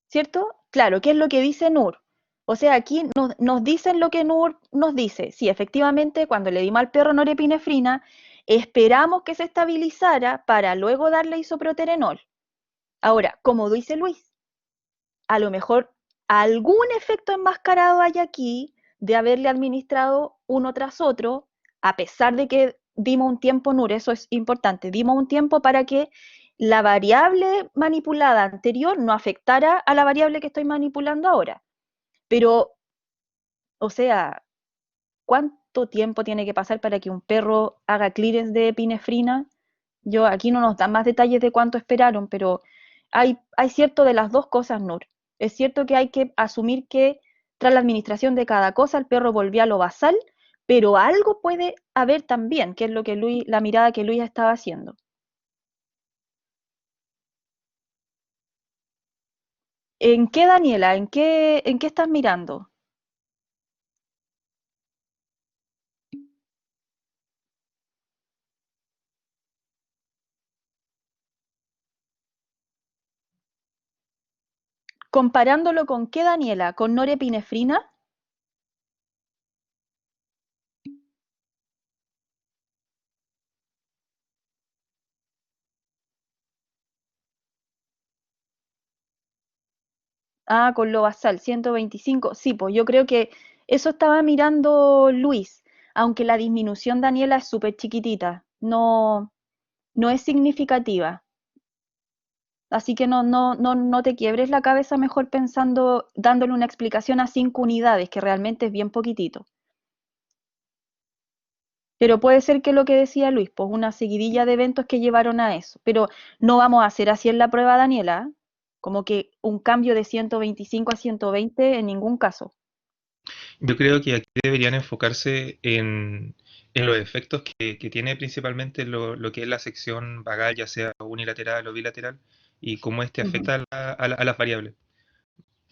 ¿Cierto? Claro, ¿qué es lo que dice NUR? O sea, aquí nos dicen lo que NUR nos dice. Sí, efectivamente, cuando le dimos al perro norepinefrina, esperamos que se estabilizara para luego darle isoproterenol. Ahora, como dice Luis, a lo mejor algún efecto enmascarado hay aquí de haberle administrado uno tras otro, a pesar de que dimos un tiempo NUR, eso es importante, dimos un tiempo para que la variable manipulada anterior no afectara a la variable que estoy manipulando ahora. Pero, o sea, ¿cuánto tiempo tiene que pasar para que un perro haga clearance de epinefrina? Yo aquí no nos dan más detalles de cuánto esperaron, pero hay cierto de las dos cosas, Nur. Es cierto que hay que asumir que tras la administración de cada cosa el perro volvió a lo basal, pero algo puede haber también, que es lo que la mirada que Luis estaba haciendo. ¿En qué, Daniela? ¿En qué estás mirando? ¿Comparándolo con qué, Daniela? ¿Con norepinefrina? Ah, con lo basal, 125. Sí, pues yo creo que eso estaba mirando Luis, aunque la disminución, Daniela, es súper chiquitita, no es significativa. Así que no te quiebres la cabeza mejor pensando, dándole una explicación a 5 unidades, que realmente es bien poquitito. Pero puede ser que lo que decía Luis, pues una seguidilla de eventos que llevaron a eso. Pero no vamos a hacer así en la prueba, Daniela, ¿eh? Como que un cambio de 125 a 120 en ningún caso. Yo creo que aquí deberían enfocarse en los efectos que tiene principalmente lo que es la sección vagal, ya sea unilateral o bilateral, y cómo este Ujú. afecta a las variables.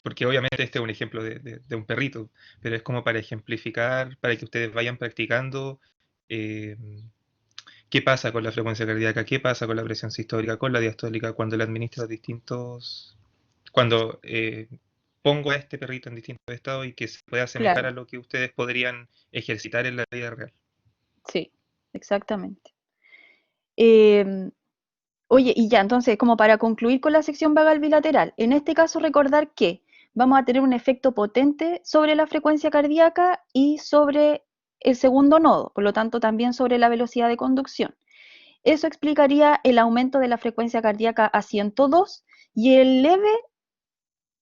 Porque obviamente este es un ejemplo de un perrito, pero es como para ejemplificar, para que ustedes vayan practicando eh, qué pasa con la frecuencia cardíaca, qué pasa con la presión sistólica, con la diastólica, cuando le administro distintos, cuando pongo a este perrito en distintos estados y que se pueda asemejar a Claro, lo que ustedes podrían ejercitar en la vida real. sí, exactamente. Eh, Oye, y ya, entonces, como para concluir con la sección vagal bilateral, en este caso recordar que vamos a tener un efecto potente sobre la frecuencia cardíaca y sobre el segundo nodo, por lo tanto también sobre la velocidad de conducción. Eso explicaría el aumento de la frecuencia cardíaca a 102 y el leve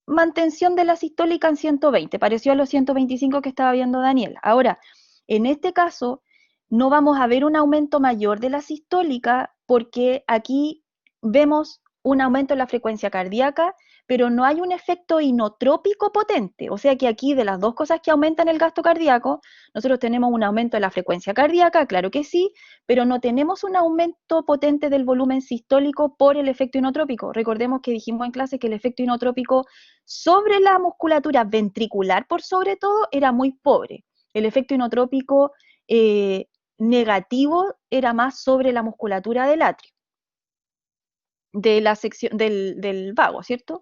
mantención de la sistólica en 120, pareció a los 125 que estaba viendo Daniel. Ahora, en este caso, no vamos a ver un aumento mayor de la sistólica porque aquí vemos un aumento en la frecuencia cardíaca, pero no hay un efecto inotrópico potente. O sea que aquí de las dos cosas que aumentan el gasto cardíaco, nosotros tenemos un aumento de la frecuencia cardíaca, claro que sí, pero no tenemos un aumento potente del volumen sistólico por el efecto inotrópico. Recordemos que dijimos en clase que el efecto inotrópico sobre la musculatura ventricular, por sobre todo, era muy pobre. El efecto inotrópico negativo era más sobre la musculatura del atrio, de la sección del vago, ¿cierto?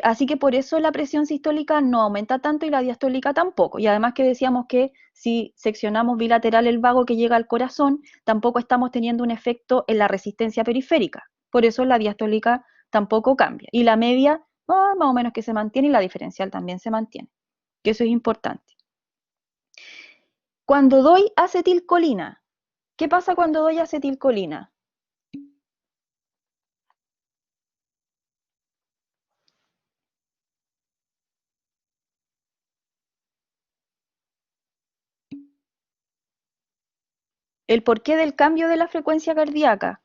Así que por eso la presión sistólica no aumenta tanto y la diastólica tampoco. Y además que decíamos que si seccionamos bilateral el vago que llega al corazón, tampoco estamos teniendo un efecto en la resistencia periférica. Por eso la diastólica tampoco cambia. Y la media, más o menos que se mantiene y la diferencial también se mantiene. Que eso es importante. Cuando doy acetilcolina, ¿qué pasa cuando doy acetilcolina? el porqué del cambio de la frecuencia cardíaca.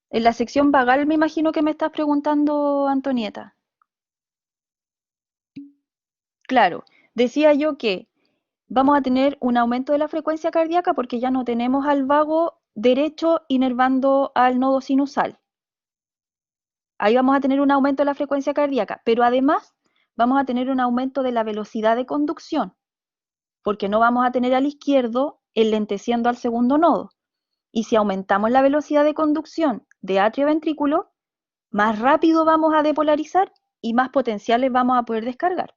En la sección vagal me imagino que me estás preguntando, Antonieta. Claro, decía yo que vamos a tener un aumento de la frecuencia cardíaca porque ya no tenemos al vago derecho inervando al nodo sinusal. Ahí vamos a tener un aumento de la frecuencia cardíaca, pero además vamos a tener un aumento de la velocidad de conducción, porque no vamos a tener al izquierdo enlenteciendo al segundo nodo. Y si aumentamos la velocidad de conducción de atrio a ventrículo, más rápido vamos a depolarizar y más potenciales vamos a poder descargar.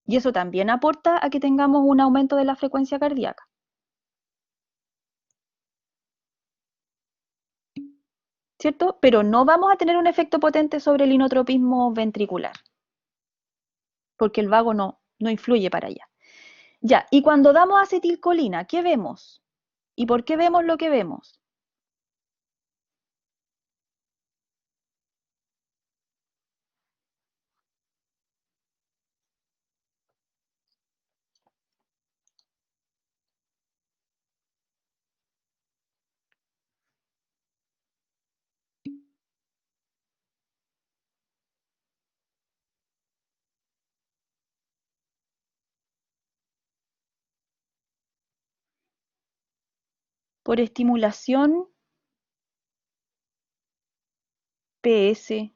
Y eso también aporta a que tengamos un aumento de la frecuencia cardíaca. ¿Cierto? Pero no vamos a tener un efecto potente sobre el inotropismo ventricular, porque el vago no influye para allá. Ya, y cuando damos acetilcolina, ¿qué vemos? ¿Y por qué vemos lo que vemos? Por estimulación PS.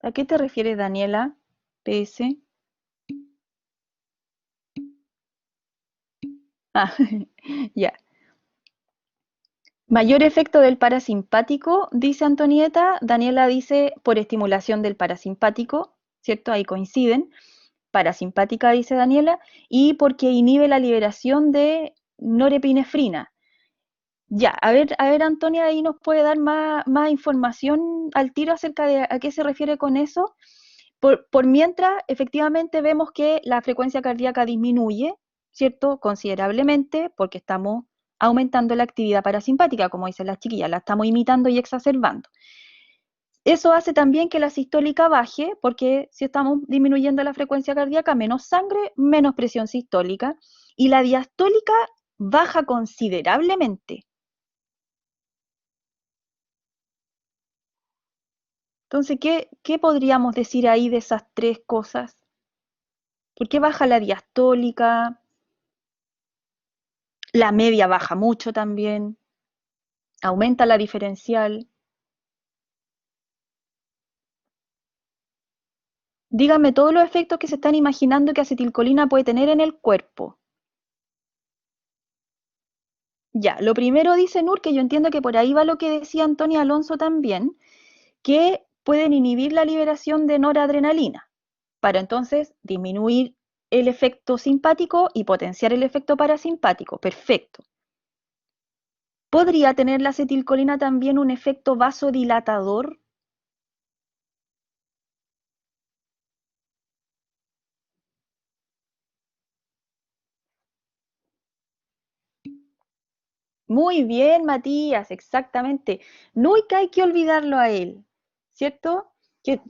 ¿A qué te refieres, Daniela? PS. Ah, ya. Mayor efecto del parasimpático, dice Antonieta. Daniela dice por estimulación del parasimpático, ¿cierto? Ahí coinciden. Parasimpática, dice Daniela, y porque inhibe la liberación de norepinefrina. Ya, a ver, Antonia, ahí nos puede dar más información al tiro acerca de a qué se refiere con eso. Por mientras, efectivamente, vemos que la frecuencia cardíaca disminuye, ¿cierto? Considerablemente, porque estamos aumentando la actividad parasimpática, como dicen las chiquillas, la estamos imitando y exacerbando. Eso hace también que la sistólica baje, porque si estamos disminuyendo la frecuencia cardíaca, menos sangre, menos presión sistólica, y la diastólica baja considerablemente. Entonces, ¿qué podríamos decir ahí de esas tres cosas? ¿Por qué baja la diastólica? La media baja mucho también, aumenta la diferencial. Díganme todos los efectos que se están imaginando que acetilcolina puede tener en el cuerpo. Ya, lo primero dice Nur, que yo entiendo que por ahí va lo que decía Antonia Alonso también, que pueden inhibir la liberación de noradrenalina, para entonces disminuir el efecto simpático y potenciar el efecto parasimpático. Perfecto. ¿Podría tener la acetilcolina también un efecto vasodilatador? Muy bien, Matías, exactamente. Nunca hay que olvidarlo a él, ¿cierto? Que,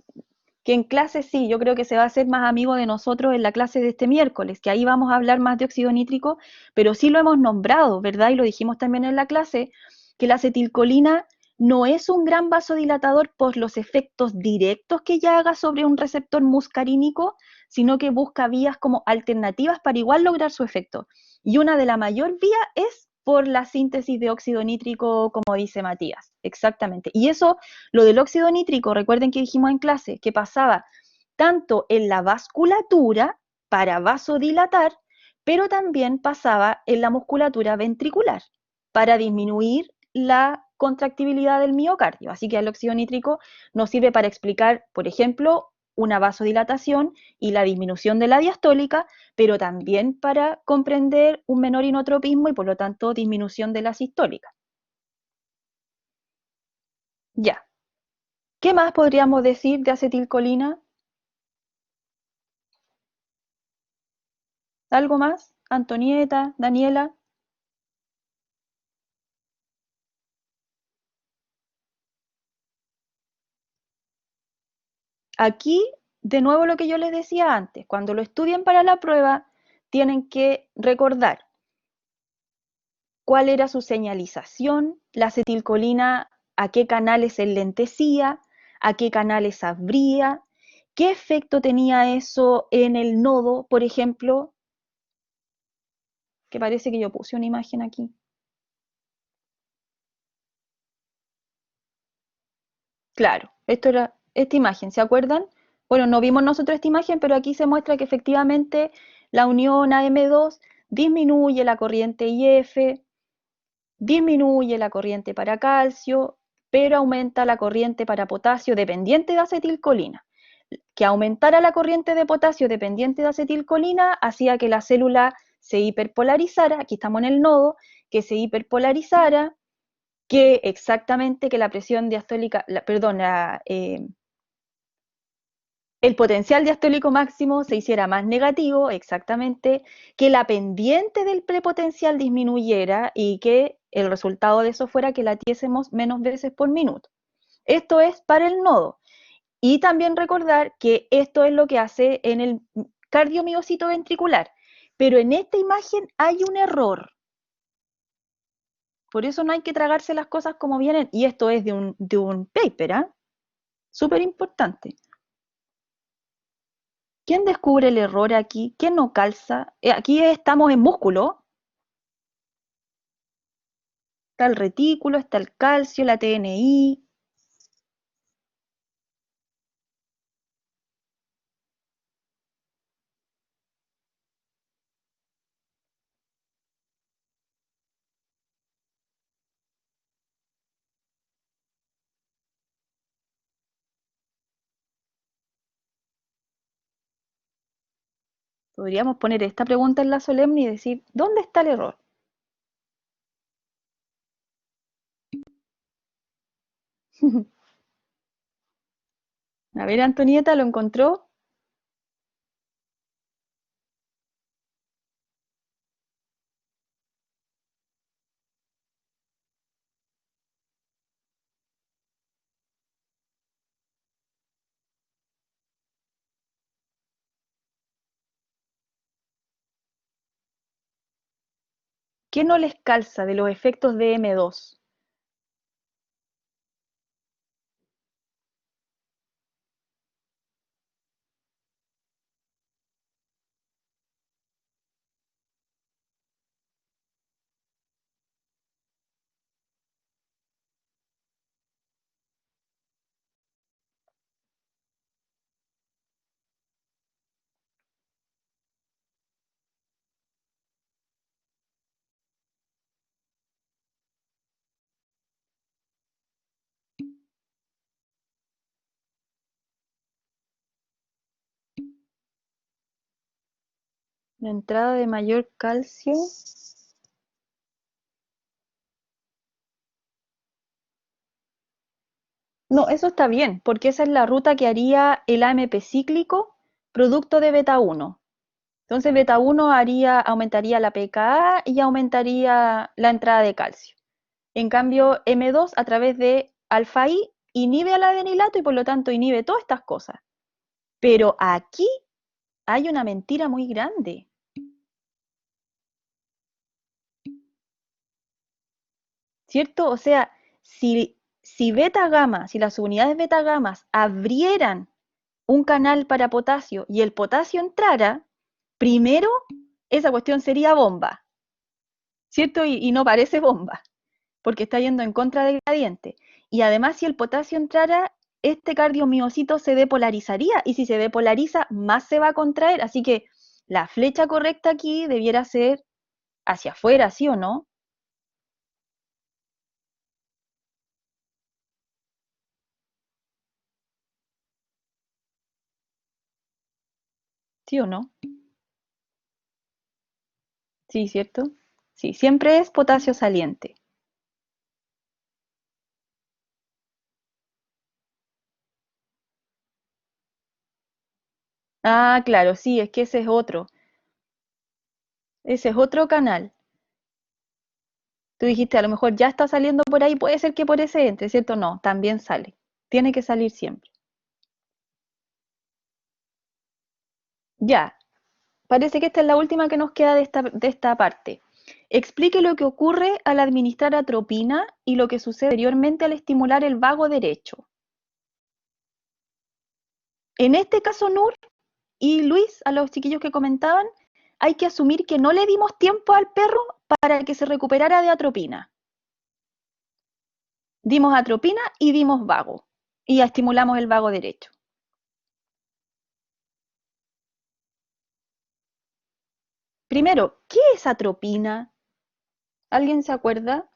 que en clase sí, yo creo que se va a hacer más amigo de nosotros en la clase de este miércoles, que ahí vamos a hablar más de óxido nítrico, pero sí lo hemos nombrado, ¿verdad? Y lo dijimos también en la clase, que la acetilcolina no es un gran vasodilatador por los efectos directos que ya haga sobre un receptor muscarínico, sino que busca vías como alternativas para igual lograr su efecto. Y una de la mayor vía es por la síntesis de óxido nítrico, como dice Matías. Exactamente. Y eso, lo del óxido nítrico, recuerden que dijimos en clase que pasaba tanto en la vasculatura para vasodilatar, pero también pasaba en la musculatura ventricular para disminuir la contractibilidad del miocardio. Así que el óxido nítrico nos sirve para explicar, por ejemplo, una vasodilatación y la disminución de la diastólica, pero también para comprender un menor inotropismo y por lo tanto disminución de la sistólica. Ya. ¿Qué más podríamos decir de acetilcolina? ¿Algo más? Antonieta, Daniela. Aquí, de nuevo lo que yo les decía antes, cuando lo estudien para la prueba, tienen que recordar cuál era su señalización, la acetilcolina, a qué canales enlentecía, a qué canales abría, qué efecto tenía eso en el nodo, por ejemplo, que parece que yo puse una imagen aquí. Claro, esto era esta imagen, ¿se acuerdan? Bueno, no vimos nosotros esta imagen, pero aquí se muestra que efectivamente la unión AM2 disminuye la corriente IF, disminuye la corriente para calcio, pero aumenta la corriente para potasio dependiente de acetilcolina. Que aumentara la corriente de potasio dependiente de acetilcolina hacía que la célula se hiperpolarizara, aquí estamos en el nodo, que se hiperpolarizara, que exactamente que la presión diastólica, el potencial diastólico máximo se hiciera más negativo, exactamente, que la pendiente del prepotencial disminuyera y que el resultado de eso fuera que latiésemos menos veces por minuto. Esto es para el nodo. Y también recordar que esto es lo que hace en el cardiomiocito ventricular. Pero en esta imagen hay un error. Por eso no hay que tragarse las cosas como vienen. Y esto es de un paper, ¿eh? Súper importante. ¿Quién descubre el error aquí? ¿Quién no calza? Aquí estamos en músculo. Está el retículo, está el calcio, la TNI. Podríamos poner esta pregunta en la solemne y decir, ¿dónde está el error? A ver, Antonieta, ¿lo encontró? ¿Qué no les calza de los efectos de M2? La entrada de mayor calcio. No, eso está bien, porque esa es la ruta que haría el AMP cíclico producto de beta 1. Entonces beta 1 aumentaría la pKa y aumentaría la entrada de calcio. En cambio, M2 a través de alfa I inhibe al adenilato y por lo tanto inhibe todas estas cosas. Pero aquí hay una mentira muy grande. ¿Cierto? O sea, si beta gamma, si las unidades beta gamas abrieran un canal para potasio y el potasio entrara, primero esa cuestión sería bomba, ¿cierto? Y no parece bomba, porque está yendo en contra del gradiente. Y además, si el potasio entrara, este cardiomiocito se depolarizaría, y si se depolariza, más se va a contraer. Así que la flecha correcta aquí debiera ser hacia afuera, ¿sí o no? ¿Sí o no? Sí, ¿cierto? Sí, siempre es potasio saliente. Ah, claro, sí, es que ese es otro. Ese es otro canal. Tú dijiste, a lo mejor ya está saliendo por ahí, puede ser que por ese entre, ¿cierto? No, también sale. Tiene que salir siempre. Ya, Parece que esta es la última que nos queda de esta parte. Explique lo que ocurre al administrar atropina y lo que sucede anteriormente al estimular el vago derecho. En este caso, Nur y Luis, a los chiquillos que comentaban, hay que asumir que no le dimos tiempo al perro para que se recuperara de atropina. Dimos atropina y dimos vago. Y estimulamos el vago derecho. Primero, ¿qué es atropina? ¿Alguien se acuerda?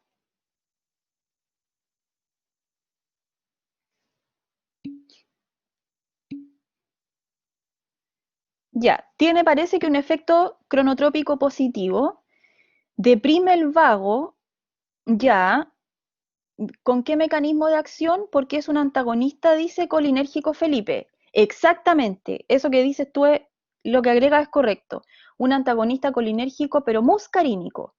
Ya, parece que un efecto cronotrópico positivo, deprime el vago, ya, ¿con qué mecanismo de acción? Porque es un antagonista, dice colinérgico Felipe. Exactamente, eso que dices tú, lo que agrega es correcto. Un antagonista colinérgico, pero muscarínico.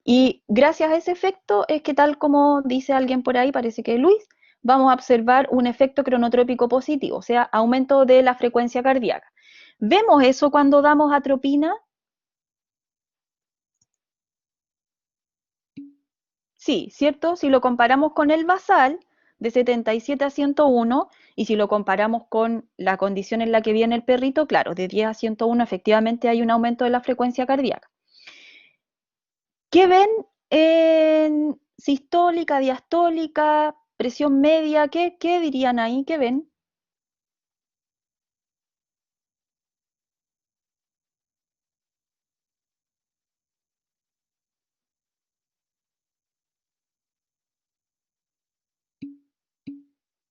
Y gracias a ese efecto es que, tal como dice alguien por ahí, parece que es Luis, vamos a observar un efecto cronotrópico positivo, o sea, aumento de la frecuencia cardíaca. ¿Vemos eso cuando damos atropina? Sí, ¿cierto? Si lo comparamos con el basal de 77 a 101 y si lo comparamos con la condición en la que viene el perrito, claro, de 10 a 101 efectivamente hay un aumento de la frecuencia cardíaca. ¿Qué ven en sistólica, diastólica, presión media? ¿Qué dirían ahí? ¿Qué ven?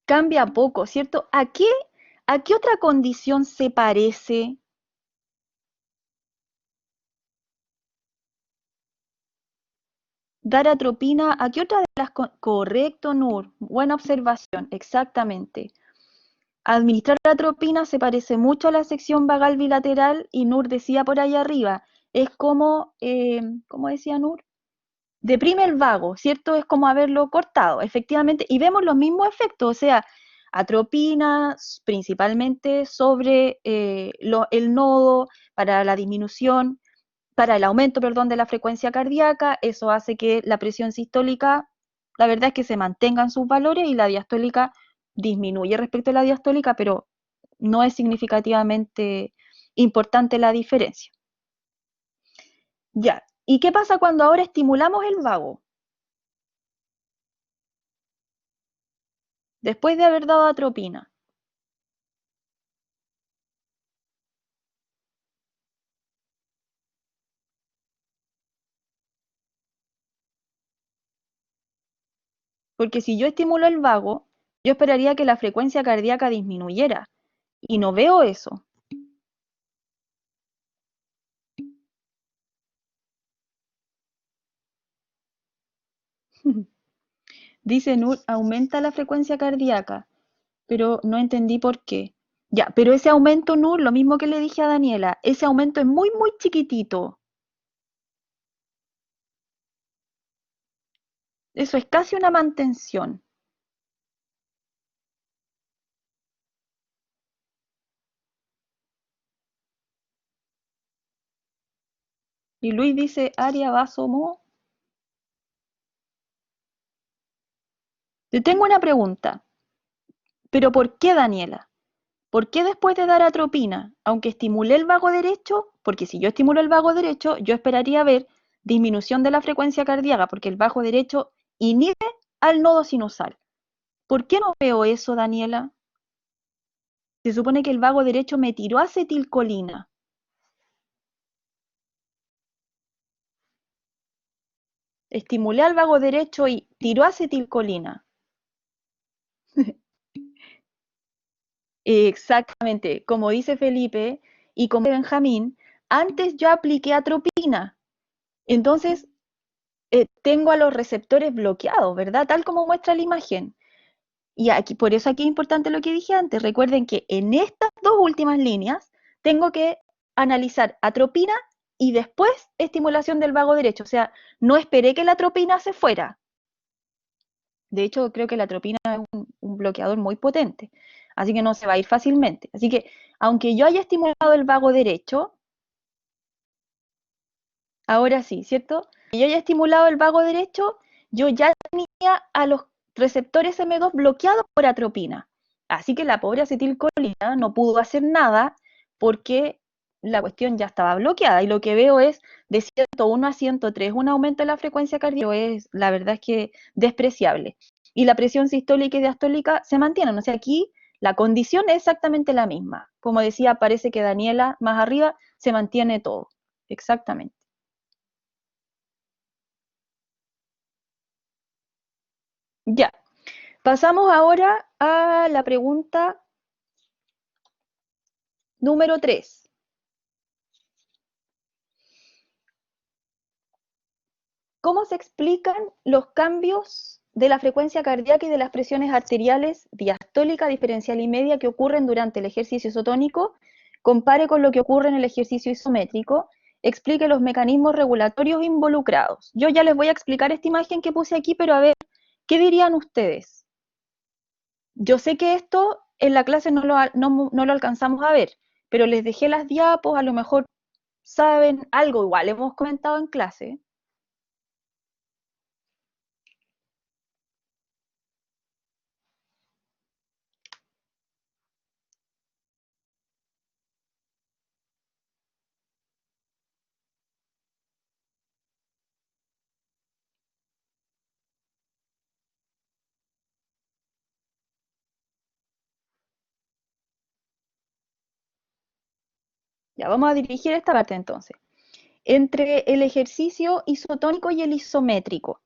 Cambia poco, ¿cierto? ¿A qué otra condición se parece? Dar atropina, ¿a qué otra de las? Correcto, Nur. Buena observación, exactamente. Administrar atropina se parece mucho a la sección vagal bilateral y Nur decía por ahí arriba, es como, ¿cómo decía Nur? Deprime el vago, ¿cierto? Es como haberlo cortado, efectivamente, y vemos los mismos efectos, o sea, atropina principalmente sobre el nodo para la disminución, para el aumento, perdón, de la frecuencia cardíaca, eso hace que la presión sistólica, la verdad es que se mantengan sus valores y la diastólica disminuye respecto a la diastólica, pero no es significativamente importante la diferencia. Ya, ¿y qué pasa cuando ahora estimulamos el vago? Después de haber dado atropina. Porque si yo estimulo el vago, yo esperaría que la frecuencia cardíaca disminuyera. Y no veo eso. Dice Nur, aumenta la frecuencia cardíaca, pero no entendí por qué. Ya, pero ese aumento, Nur, lo mismo que le dije a Daniela, ese aumento es muy, muy chiquitito. Eso es casi una mantención. Y Luis dice, Aria Basomo. Te tengo una pregunta. ¿Pero por qué, Daniela? ¿Por qué después de dar atropina, aunque estimulé el vago derecho? Porque si yo estimulo el vago derecho, yo esperaría ver disminución de la frecuencia cardíaca, porque el vago derecho inhibe al nodo sinusal. ¿Por qué no veo eso, Daniela? Se supone que el vago derecho me tiró acetilcolina. Estimulé al vago derecho y tiró acetilcolina. Exactamente, como dice Felipe y como dice Benjamín, antes yo apliqué atropina. Entonces, tengo a los receptores bloqueados, ¿verdad? Tal como muestra la imagen. Y aquí, por eso aquí es importante lo que dije antes. Recuerden que en estas dos últimas líneas tengo que analizar atropina y después estimulación del vago derecho. O sea, no esperé que la atropina se fuera. De hecho, creo que la atropina es un bloqueador muy potente. Así que no se va a ir fácilmente. Así que aunque yo haya estimulado el vago derecho, ahora sí, ¿cierto? Que yo haya estimulado el vago derecho, yo ya tenía a los receptores M2 bloqueados por atropina. Así que la pobre acetilcolina no pudo hacer nada porque la cuestión ya estaba bloqueada. Y lo que veo es de 101 a 103, un aumento en la frecuencia cardíaca, la verdad es que despreciable. Y la presión sistólica y diastólica se mantienen. O sea, aquí la condición es exactamente la misma. Como decía, parece que Daniela más arriba se mantiene todo. Exactamente. Ya. Pasamos ahora a la pregunta número 3. ¿Cómo se explican los cambios de la frecuencia cardíaca y de las presiones arteriales diastólica, diferencial y media que ocurren durante el ejercicio isotónico? Compare con lo que ocurre en el ejercicio isométrico. Explique los mecanismos regulatorios involucrados. Yo ya les voy a explicar esta imagen que puse aquí, pero a ver, ¿qué dirían ustedes? Yo sé que esto en la clase no lo alcanzamos a ver, pero les dejé las diapos, a lo mejor saben algo igual, hemos comentado en clase. Ya, vamos a dirigir esta parte entonces. Entre el ejercicio isotónico y el isométrico.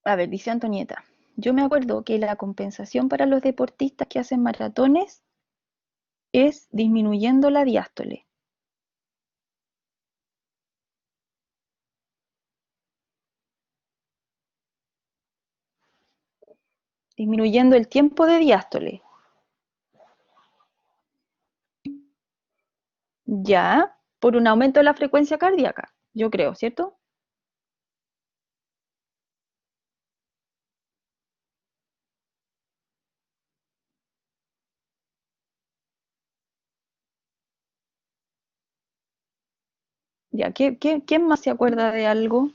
A ver, dice Antonieta, yo me acuerdo que la compensación para los deportistas que hacen maratones es disminuyendo la diástole. Disminuyendo el tiempo de diástole. Ya, por un aumento de la frecuencia cardíaca, yo creo, ¿cierto? Ya, ¿quién más se acuerda de algo?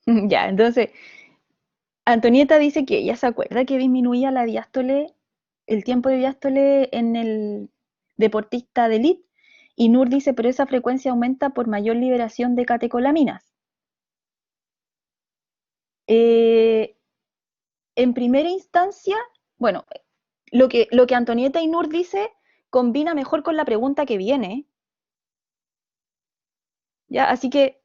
Ya, entonces, Antonieta dice que ella se acuerda que disminuía la diástole, el tiempo de diástole en el deportista de élite, y Nur dice, pero esa frecuencia aumenta por mayor liberación de catecolaminas. En primera instancia, bueno, lo que Antonieta y Nur dice combina mejor con la pregunta que viene, ¿ya? Así que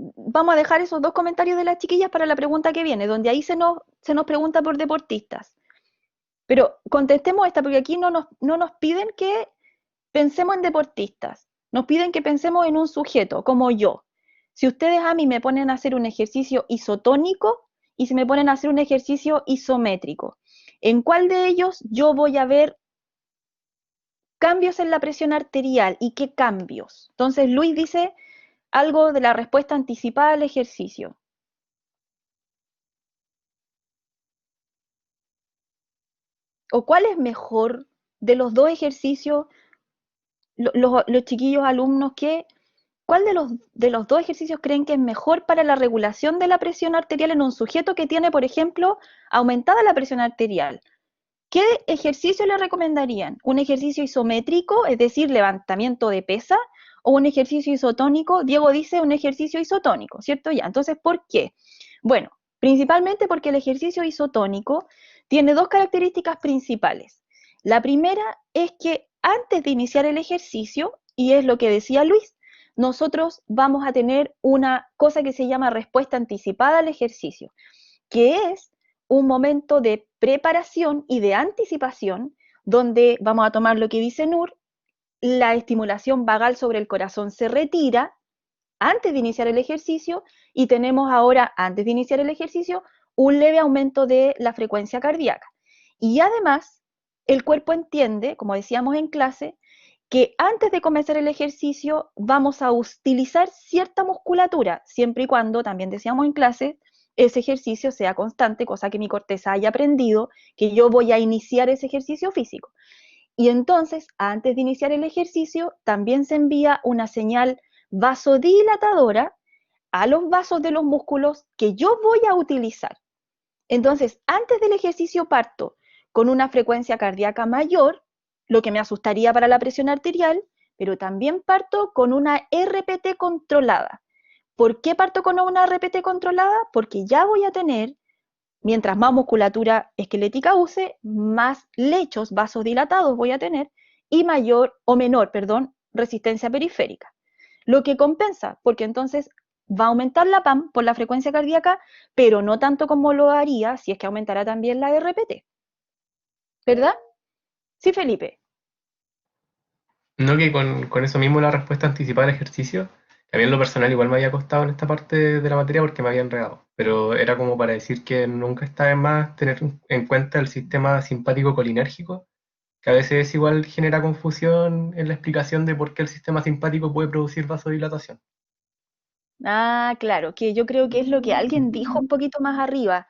vamos a dejar esos dos comentarios de las chiquillas para la pregunta que viene, donde ahí se nos pregunta por deportistas. Pero contestemos esta, porque aquí no nos piden que pensemos en deportistas, nos piden que pensemos en un sujeto, como yo. Si ustedes a mí me ponen a hacer un ejercicio isotónico y si me ponen a hacer un ejercicio isométrico, ¿en cuál de ellos yo voy a ver cambios en la presión arterial y qué cambios? Entonces Luis dice algo de la respuesta anticipada al ejercicio. ¿O cuál es mejor de los dos ejercicios, los chiquillos alumnos, cuál de los dos ejercicios creen que es mejor para la regulación de la presión arterial en un sujeto que tiene, por ejemplo, aumentada la presión arterial? ¿Qué ejercicio le recomendarían? ¿Un ejercicio isométrico, es decir, levantamiento de pesa, o un ejercicio isotónico? Diego dice un ejercicio isotónico, ¿cierto? Ya, entonces, ¿por qué? Bueno, principalmente porque el ejercicio isotónico tiene dos características principales. La primera es que antes de iniciar el ejercicio, y es lo que decía Luis, nosotros vamos a tener una cosa que se llama respuesta anticipada al ejercicio, que es un momento de preparación y de anticipación, donde vamos a tomar lo que dice Nur, la estimulación vagal sobre el corazón se retira antes de iniciar el ejercicio y tenemos ahora, antes de iniciar el ejercicio, un leve aumento de la frecuencia cardíaca. Y además, el cuerpo entiende, como decíamos en clase, que antes de comenzar el ejercicio vamos a utilizar cierta musculatura, siempre y cuando, también decíamos en clase, ese ejercicio sea constante, cosa que mi corteza haya aprendido, que yo voy a iniciar ese ejercicio físico. Y entonces, antes de iniciar el ejercicio, también se envía una señal vasodilatadora a los vasos de los músculos que yo voy a utilizar. Entonces, antes del ejercicio parto con una frecuencia cardíaca mayor, lo que me asustaría para la presión arterial, pero también parto con una RPT controlada. ¿Por qué parto con una RPT controlada? Porque ya voy a tener, mientras más musculatura esquelética use, más lechos vasodilatados voy a tener y mayor o menor, perdón, resistencia periférica. Lo que compensa, porque entonces va a aumentar la PAM por la frecuencia cardíaca, pero no tanto como lo haría si es que aumentará también la RPT. ¿Verdad? Sí, Felipe. No, que con eso mismo la respuesta anticipada al ejercicio, que a mí en lo personal igual me había costado en esta parte de la materia porque me había enredado, pero era como para decir que nunca está de más tener en cuenta el sistema simpático colinérgico, que a veces igual genera confusión en la explicación de por qué el sistema simpático puede producir vasodilatación. Ah, claro, que yo creo que es lo que alguien dijo un poquito más arriba,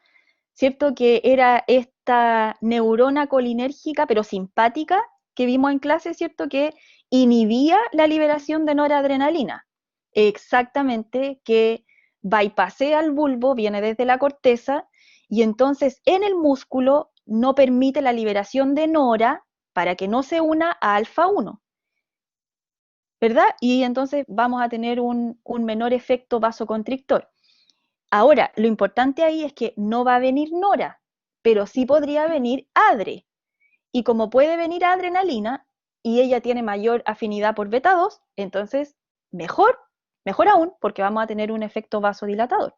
¿cierto? Que era esta neurona colinérgica, pero simpática, que vimos en clase, ¿cierto? Que inhibía la liberación de noradrenalina. Exactamente, que bypassea el bulbo, viene desde la corteza, y entonces en el músculo no permite la liberación de nora para que no se una a alfa 1. ¿Verdad? Y entonces vamos a tener un menor efecto vasoconstrictor. Ahora, lo importante ahí es que no va a venir nora, pero sí podría venir adre. Y como puede venir adrenalina y ella tiene mayor afinidad por beta 2, entonces mejor, mejor aún, porque vamos a tener un efecto vasodilatador.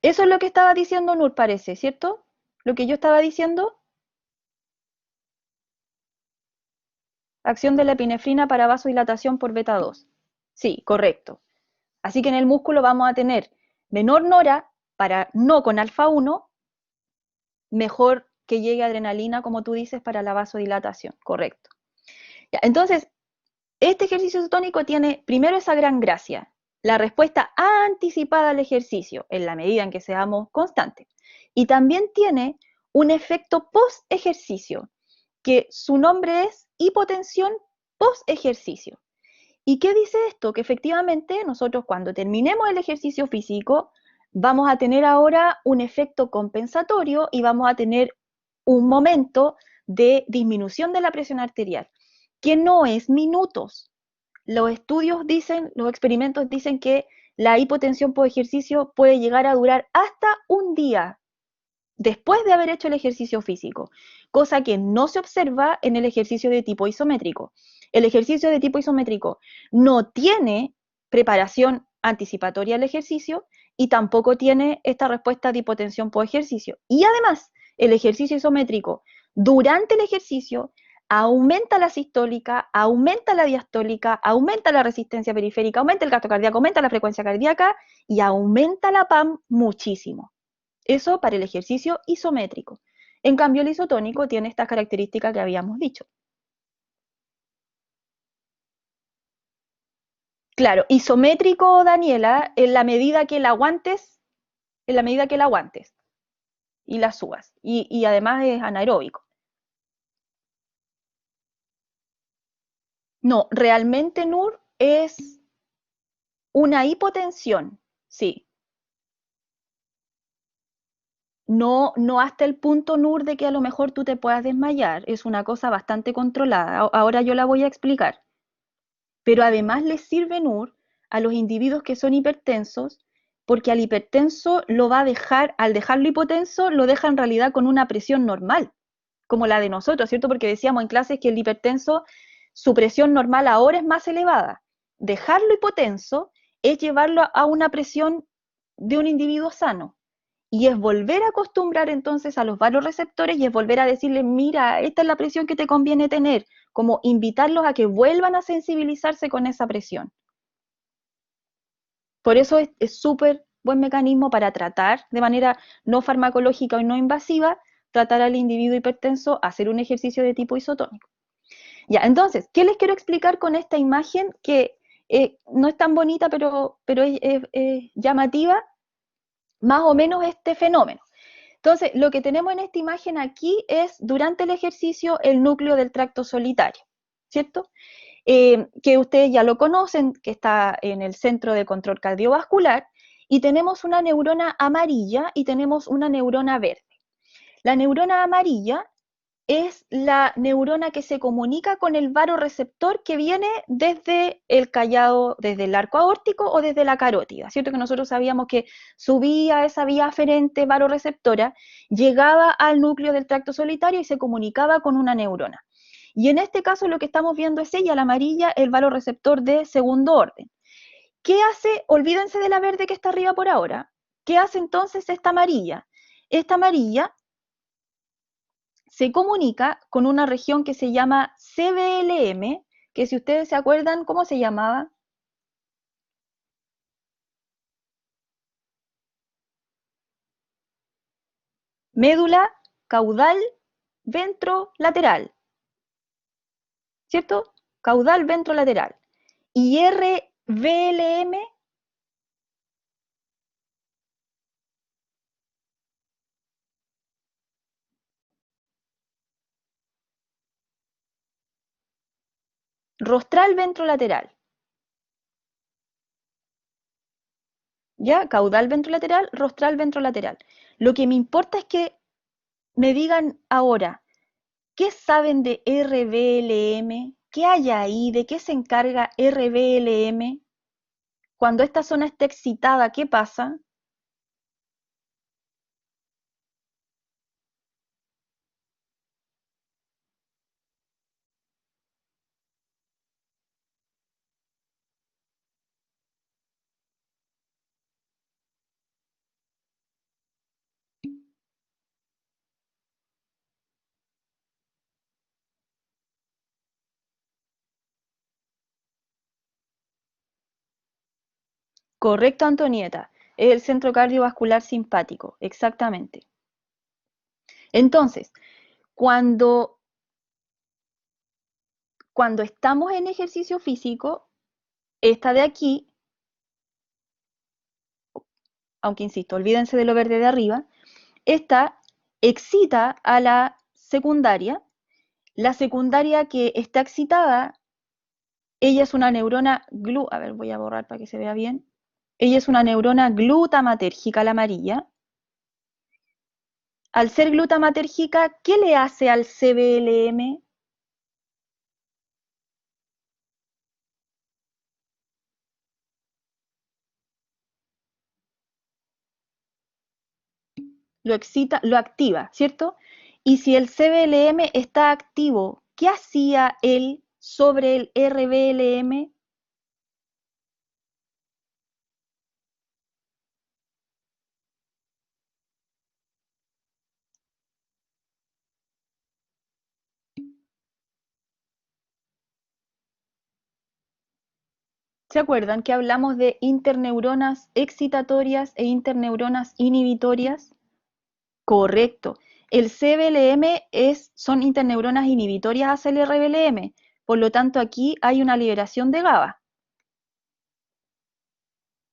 Eso es lo que estaba diciendo Nur, parece, ¿cierto? Lo que yo estaba diciendo, acción de la epinefrina para vasodilatación por beta 2. Sí, correcto. Así que en el músculo vamos a tener menor nora para no con alfa 1, mejor que llegue adrenalina, como tú dices, para la vasodilatación, correcto. Ya, entonces, este ejercicio cetónico tiene primero esa gran gracia, la respuesta anticipada al ejercicio, en la medida en que seamos constantes. Y también tiene un efecto post-ejercicio, que su nombre es hipotensión post-ejercicio. ¿Y qué dice esto? Que efectivamente nosotros cuando terminemos el ejercicio físico vamos a tener ahora un efecto compensatorio y vamos a tener un momento de disminución de la presión arterial, que no es minutos. Los estudios dicen, los experimentos dicen que la hipotensión por ejercicio puede llegar a durar hasta un día después de haber hecho el ejercicio físico, cosa que no se observa en el ejercicio de tipo isométrico. El ejercicio de tipo isométrico no tiene preparación anticipatoria al ejercicio y tampoco tiene esta respuesta de hipotensión por ejercicio. Y además, el ejercicio isométrico, durante el ejercicio, aumenta la sistólica, aumenta la diastólica, aumenta la resistencia periférica, aumenta el gasto cardíaco, aumenta la frecuencia cardíaca y aumenta la PAM muchísimo. Eso para el ejercicio isométrico. En cambio, el isotónico tiene estas características que habíamos dicho. Claro, isométrico, Daniela, en la medida que la aguantes, y la subas. Y además es anaeróbico. No, realmente NUR es una hipotensión, sí. No, no hasta el punto NUR de que a lo mejor tú te puedas desmayar, es una cosa bastante controlada. Ahora yo la voy a explicar. Pero además les sirve NUR a los individuos que son hipertensos, porque al hipertenso lo va a dejar, al dejarlo hipotenso, lo deja en realidad con una presión normal, como la de nosotros, ¿cierto? Porque decíamos en clases que el hipertenso, su presión normal ahora es más elevada. Dejarlo hipotenso es llevarlo a una presión de un individuo sano. Y es volver a acostumbrar entonces a los vasoreceptores y es volver a decirles, mira, esta es la presión que te conviene tener, como invitarlos a que vuelvan a sensibilizarse con esa presión. Por eso es súper buen mecanismo para tratar de manera no farmacológica o no invasiva, tratar al individuo hipertenso, hacer un ejercicio de tipo isotónico. Ya, entonces, ¿qué les quiero explicar con esta imagen que no es tan bonita, pero es llamativa? Más o menos este fenómeno. Entonces, lo que tenemos en esta imagen aquí es, durante el ejercicio, el núcleo del tracto solitario, ¿cierto? Que ustedes ya lo conocen, que está en el centro de control cardiovascular, y tenemos una neurona amarilla y tenemos una neurona verde. La neurona amarilla es la neurona que se comunica con el varoreceptor que viene desde el callado, desde el arco aórtico o desde la carótida, ¿cierto? Que nosotros sabíamos que subía esa vía aferente varoreceptora, llegaba al núcleo del tracto solitario y se comunicaba con una neurona. Y en este caso lo que estamos viendo es ella, la amarilla, el varoreceptor de segundo orden. ¿Qué hace? Olvídense de la verde que está arriba por ahora. ¿Qué hace entonces esta amarilla? Esta amarilla se comunica con una región que se llama CBLM, que si ustedes se acuerdan, ¿cómo se llamaba? Médula caudal ventrolateral, ¿cierto? Caudal ventrolateral. Y RVLM, rostral ventrolateral. ¿Ya? Caudal ventrolateral, rostral ventrolateral. Lo que me importa es que me digan ahora, ¿qué saben de RVLM? ¿Qué hay ahí? ¿De qué se encarga RVLM? Cuando esta zona está excitada, ¿qué pasa? Correcto, Antonieta. Es el centro cardiovascular simpático, exactamente. Entonces, cuando, cuando estamos en ejercicio físico, esta de aquí, aunque insisto, olvídense de lo verde de arriba, esta excita a la secundaria. La secundaria que está excitada, ella es una neurona a ver, voy a borrar para que se vea bien. Ella es una neurona glutamatérgica, la amarilla. Al ser glutamatérgica, ¿qué le hace al CBLM? Lo excita, lo activa, ¿cierto? Y si el CBLM está activo, ¿qué hacía él sobre el RBLM? ¿Se acuerdan que hablamos de interneuronas excitatorias e interneuronas inhibitorias? Correcto. El CBLM son interneuronas inhibitorias hacia el RBLM, por lo tanto aquí hay una liberación de GABA,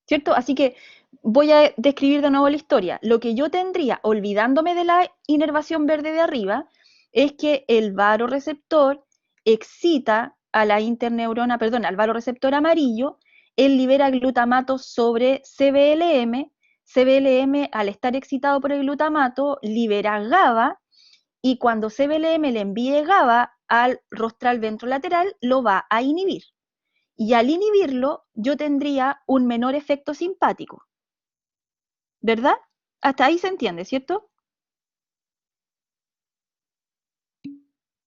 ¿cierto? Así que voy a describir de nuevo la historia. Lo que yo tendría, olvidándome de la inervación verde de arriba, es que el varoreceptor excita a la interneurona, perdón, al varoreceptor amarillo, él libera glutamato sobre CBLM, CBLM al estar excitado por el glutamato libera GABA y cuando CBLM le envíe GABA al rostral ventrolateral lo va a inhibir. Y al inhibirlo, yo tendría un menor efecto simpático. ¿Verdad? Hasta ahí se entiende, ¿cierto?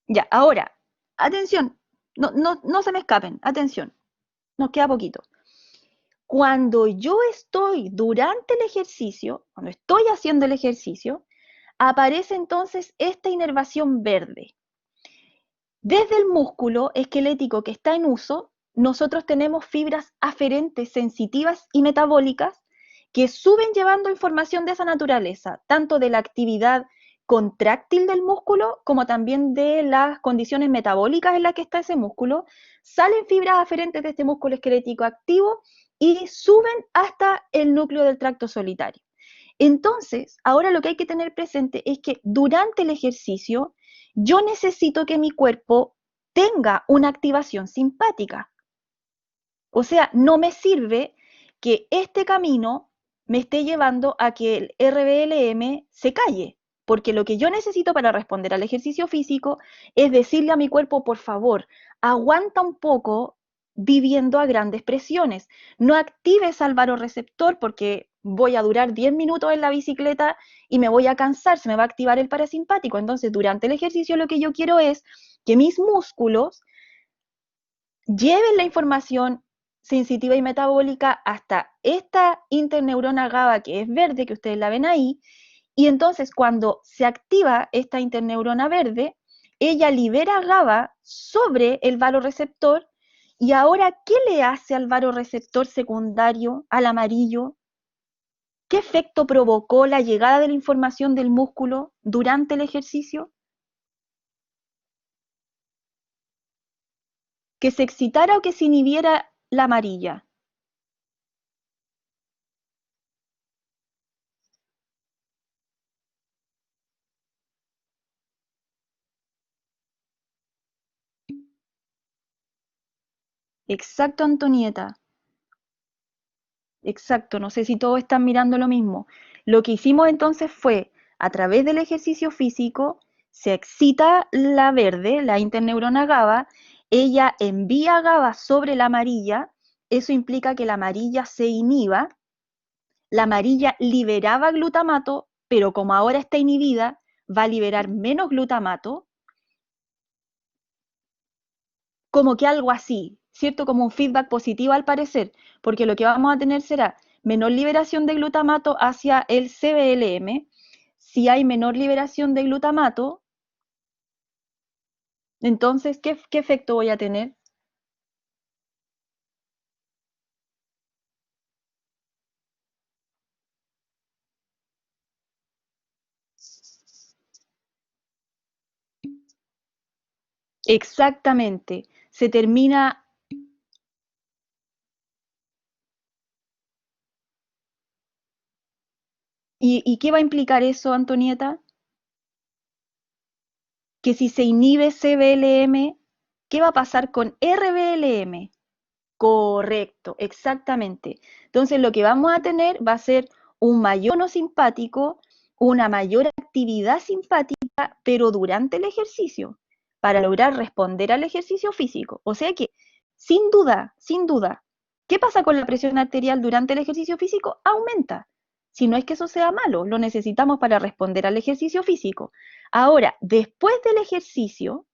Ya, ahora, atención, no se me escapen, atención, nos queda poquito. Cuando yo estoy durante el ejercicio, cuando estoy haciendo el ejercicio, aparece entonces esta inervación verde. Desde el músculo esquelético que está en uso, nosotros tenemos fibras aferentes sensitivas y metabólicas que suben llevando información de esa naturaleza, tanto de la actividad contráctil del músculo como también de las condiciones metabólicas en las que está ese músculo, salen fibras aferentes de este músculo esquelético activo y suben hasta el núcleo del tracto solitario. Entonces, ahora lo que hay que tener presente es que durante el ejercicio yo necesito que mi cuerpo tenga una activación simpática. O sea, no me sirve que este camino me esté llevando a que el RBLM se calle, porque lo que yo necesito para responder al ejercicio físico es decirle a mi cuerpo, por favor, aguanta un poco viviendo a grandes presiones, no actives al vasoreceptor porque voy a durar 10 minutos en la bicicleta y me voy a cansar, se me va a activar el parasimpático. Entonces, durante el ejercicio lo que yo quiero es que mis músculos lleven la información sensitiva y metabólica hasta esta interneurona GABA que es verde, que ustedes la ven ahí, y entonces cuando se activa esta interneurona verde, ella libera GABA sobre el vasoreceptor, y ahora, ¿qué le hace al vasoreceptor secundario, al amarillo? ¿Qué efecto provocó la llegada de la información del músculo durante el ejercicio? ¿Que se excitara o que se inhibiera la amarilla? Exacto, Antonieta. Exacto, no sé si todos están mirando lo mismo. Lo que hicimos entonces fue, a través del ejercicio físico, se excita la verde, la interneurona GABA, ella envía GABA sobre la amarilla, eso implica que la amarilla se inhiba, la amarilla liberaba glutamato, pero como ahora está inhibida, va a liberar menos glutamato, como que algo así, ¿cierto? Como un feedback positivo al parecer, porque lo que vamos a tener será menor liberación de glutamato hacia el CBLM. Si hay menor liberación de glutamato, entonces, ¿qué efecto voy a tener? Exactamente, se termina. ¿Y qué va a implicar eso, Antonieta? Que si se inhibe CBLM, ¿qué va a pasar con RBLM? Correcto, exactamente. Entonces lo que vamos a tener va a ser un mayor tono simpático, una mayor actividad simpática, pero durante el ejercicio, para lograr responder al ejercicio físico. O sea que, sin duda, ¿qué pasa con la presión arterial durante el ejercicio físico? Aumenta. Si no es que eso sea malo, lo necesitamos para responder al ejercicio físico. Ahora, después del ejercicio,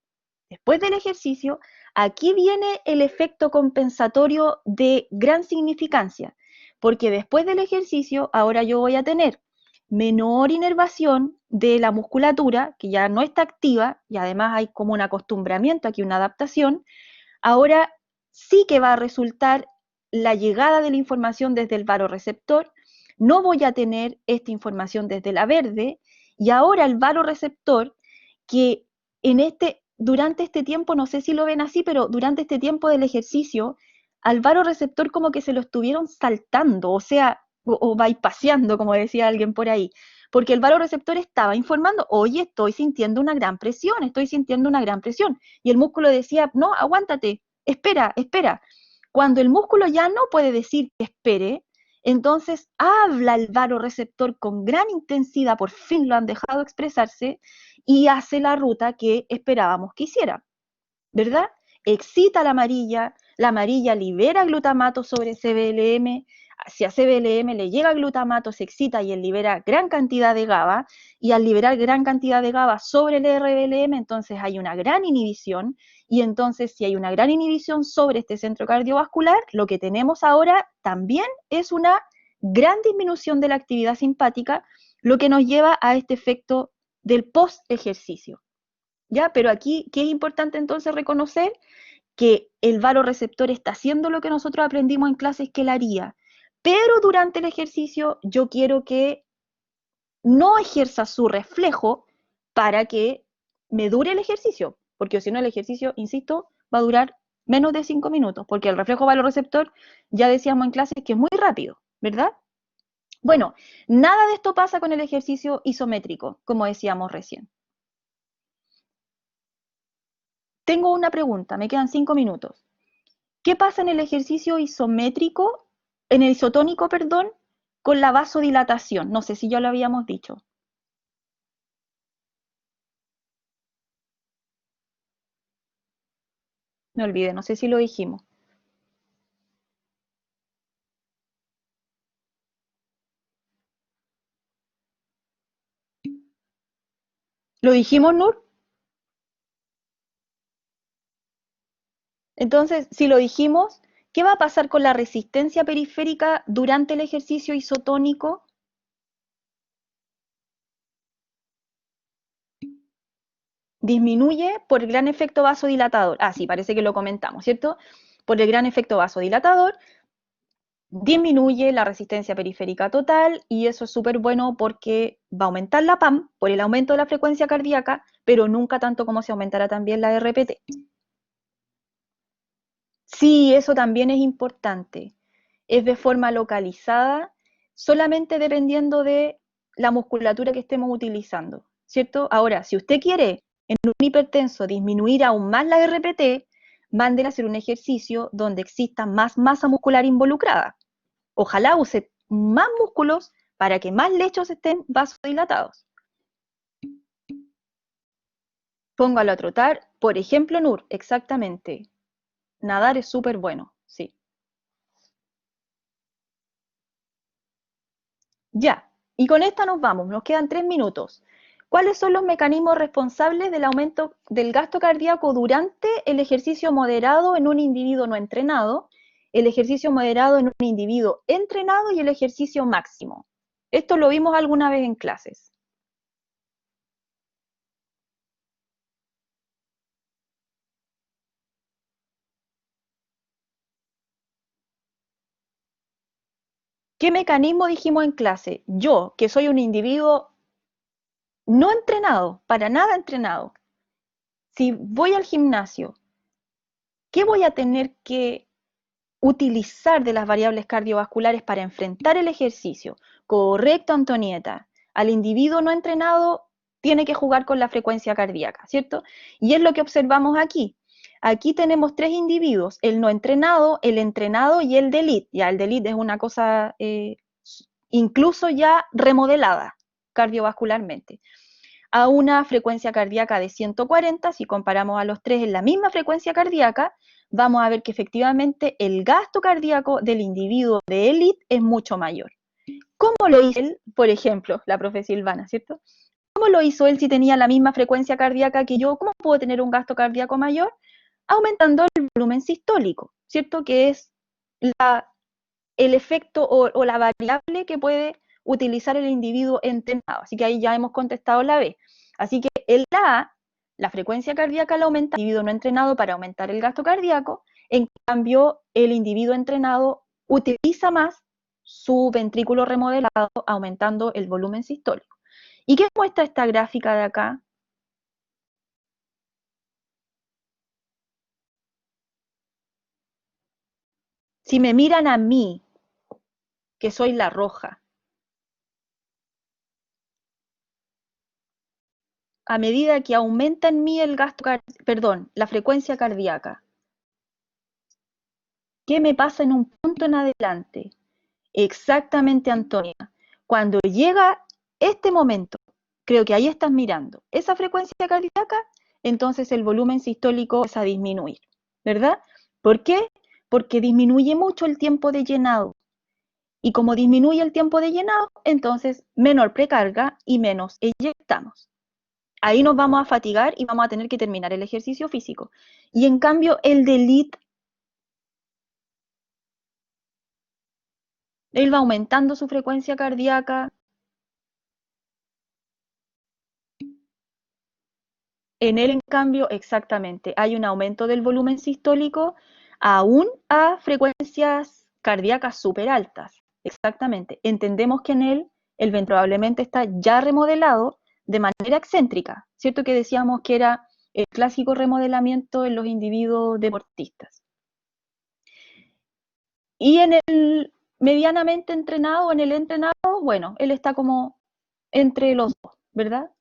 aquí viene el efecto compensatorio de gran significancia, porque después del ejercicio ahora yo voy a tener menor inervación de la musculatura, que ya no está activa, y además hay como un acostumbramiento aquí, una adaptación. Ahora sí que va a resultar la llegada de la información desde el vasoreceptor, no voy a tener esta información desde la verde, y ahora el vasoreceptor, que durante este tiempo, no sé si lo ven así, pero durante este tiempo del ejercicio, al vasoreceptor como que se lo estuvieron saltando, o sea, o bypaseando, como decía alguien por ahí, porque el vasoreceptor estaba informando, oye, estoy sintiendo una gran presión, y el músculo decía, no, aguántate, espera, espera. Cuando el músculo ya no puede decir que espere, entonces habla el vasoreceptor con gran intensidad, por fin lo han dejado expresarse, y hace la ruta que esperábamos que hiciera, ¿verdad? Excita la amarilla libera glutamato sobre CBLM, si a CBLM le llega glutamato se excita y él libera gran cantidad de GABA, y al liberar gran cantidad de GABA sobre el RBLM, entonces hay una gran inhibición, y entonces si hay una gran inhibición sobre este centro cardiovascular, lo que tenemos ahora también es una gran disminución de la actividad simpática, lo que nos lleva a este efecto del post-ejercicio. ¿Ya? Pero aquí, ¿qué es importante entonces reconocer? Que el vasoreceptor está haciendo lo que nosotros aprendimos en clases que él haría, pero durante el ejercicio yo quiero que no ejerza su reflejo para que me dure el ejercicio, porque si no el ejercicio, insisto, va a durar menos de 5 minutos, porque el reflejo valor-receptor, ya decíamos en clase, que es muy rápido, ¿verdad? Bueno, nada de esto pasa con el ejercicio isométrico, como decíamos recién. Tengo una pregunta, me quedan 5 minutos. ¿Qué pasa en el ejercicio isométrico, en el isotónico, perdón, con la vasodilatación? No sé si ya lo habíamos dicho. Me olvidé, no sé si lo dijimos. ¿Lo dijimos, Nur? Entonces, si lo dijimos, ¿qué va a pasar con la resistencia periférica durante el ejercicio isotónico? Disminuye por el gran efecto vasodilatador. Ah, sí, parece que lo comentamos, ¿cierto? Por el gran efecto vasodilatador, disminuye la resistencia periférica total y eso es súper bueno porque va a aumentar la PAM por el aumento de la frecuencia cardíaca, pero nunca tanto como si aumentara también la RPT. Sí, eso también es importante. Es de forma localizada, solamente dependiendo de la musculatura que estemos utilizando, ¿cierto? Ahora, si usted quiere en un hipertenso disminuir aún más la RPT, mándele a hacer un ejercicio donde exista más masa muscular involucrada. Ojalá use más músculos para que más lechos estén vasodilatados. Póngalo a trotar, por ejemplo, Nur, exactamente. Nadar es súper bueno, sí. Ya, y con esta nos vamos, nos quedan 3 minutos. ¿Cuáles son los mecanismos responsables del aumento del gasto cardíaco durante el ejercicio moderado en un individuo no entrenado, el ejercicio moderado en un individuo entrenado y el ejercicio máximo? Esto lo vimos alguna vez en clases. ¿Qué mecanismo dijimos en clase? Yo, que soy un individuo no entrenado, para nada entrenado, si voy al gimnasio, ¿qué voy a tener que utilizar de las variables cardiovasculares para enfrentar el ejercicio? Correcto, Antonieta. Al individuo no entrenado tiene que jugar con la frecuencia cardíaca, ¿cierto? Y es lo que observamos aquí. Aquí tenemos 3 individuos, el no entrenado, el entrenado y el de elite. Ya el de elite es una cosa incluso ya remodelada cardiovascularmente. A una frecuencia cardíaca de 140, si comparamos a los 3 en la misma frecuencia cardíaca, vamos a ver que efectivamente el gasto cardíaco del individuo de élite es mucho mayor. ¿Cómo lo hizo él? Por ejemplo, la profe Silvana, ¿cierto? ¿Cómo lo hizo él si tenía la misma frecuencia cardíaca que yo? ¿Cómo puedo tener un gasto cardíaco mayor? Aumentando el volumen sistólico, ¿cierto? Que es el efecto o la variable que puede utilizar el individuo entrenado. Así que ahí ya hemos contestado la B. Así que el A, la frecuencia cardíaca la aumenta el individuo no entrenado para aumentar el gasto cardíaco, en cambio el individuo entrenado utiliza más su ventrículo remodelado aumentando el volumen sistólico. ¿Y qué muestra esta gráfica de acá? Si me miran a mí, que soy la roja, a medida que aumenta en mí el gasto, perdón, la frecuencia cardíaca, ¿qué me pasa en un punto en adelante? Exactamente, Antonia. Cuando llega este momento, creo que ahí estás mirando, esa frecuencia cardíaca, entonces el volumen sistólico empieza a disminuir, ¿verdad? ¿Por qué? Porque disminuye mucho el tiempo de llenado. Y como disminuye el tiempo de llenado, entonces menor precarga y menos eyectamos. Ahí nos vamos a fatigar y vamos a tener que terminar el ejercicio físico. Y en cambio, el de elite, él va aumentando su frecuencia cardíaca. En él, en cambio, exactamente, hay un aumento del volumen sistólico aún a frecuencias cardíacas súper altas. exactamente. Entendemos que en él el ventrobablemente está ya remodelado de manera excéntrica, ¿cierto? Que decíamos que era el clásico remodelamiento en los individuos deportistas. Y en el medianamente entrenado, en el entrenado, bueno, él está como entre los dos, ¿verdad?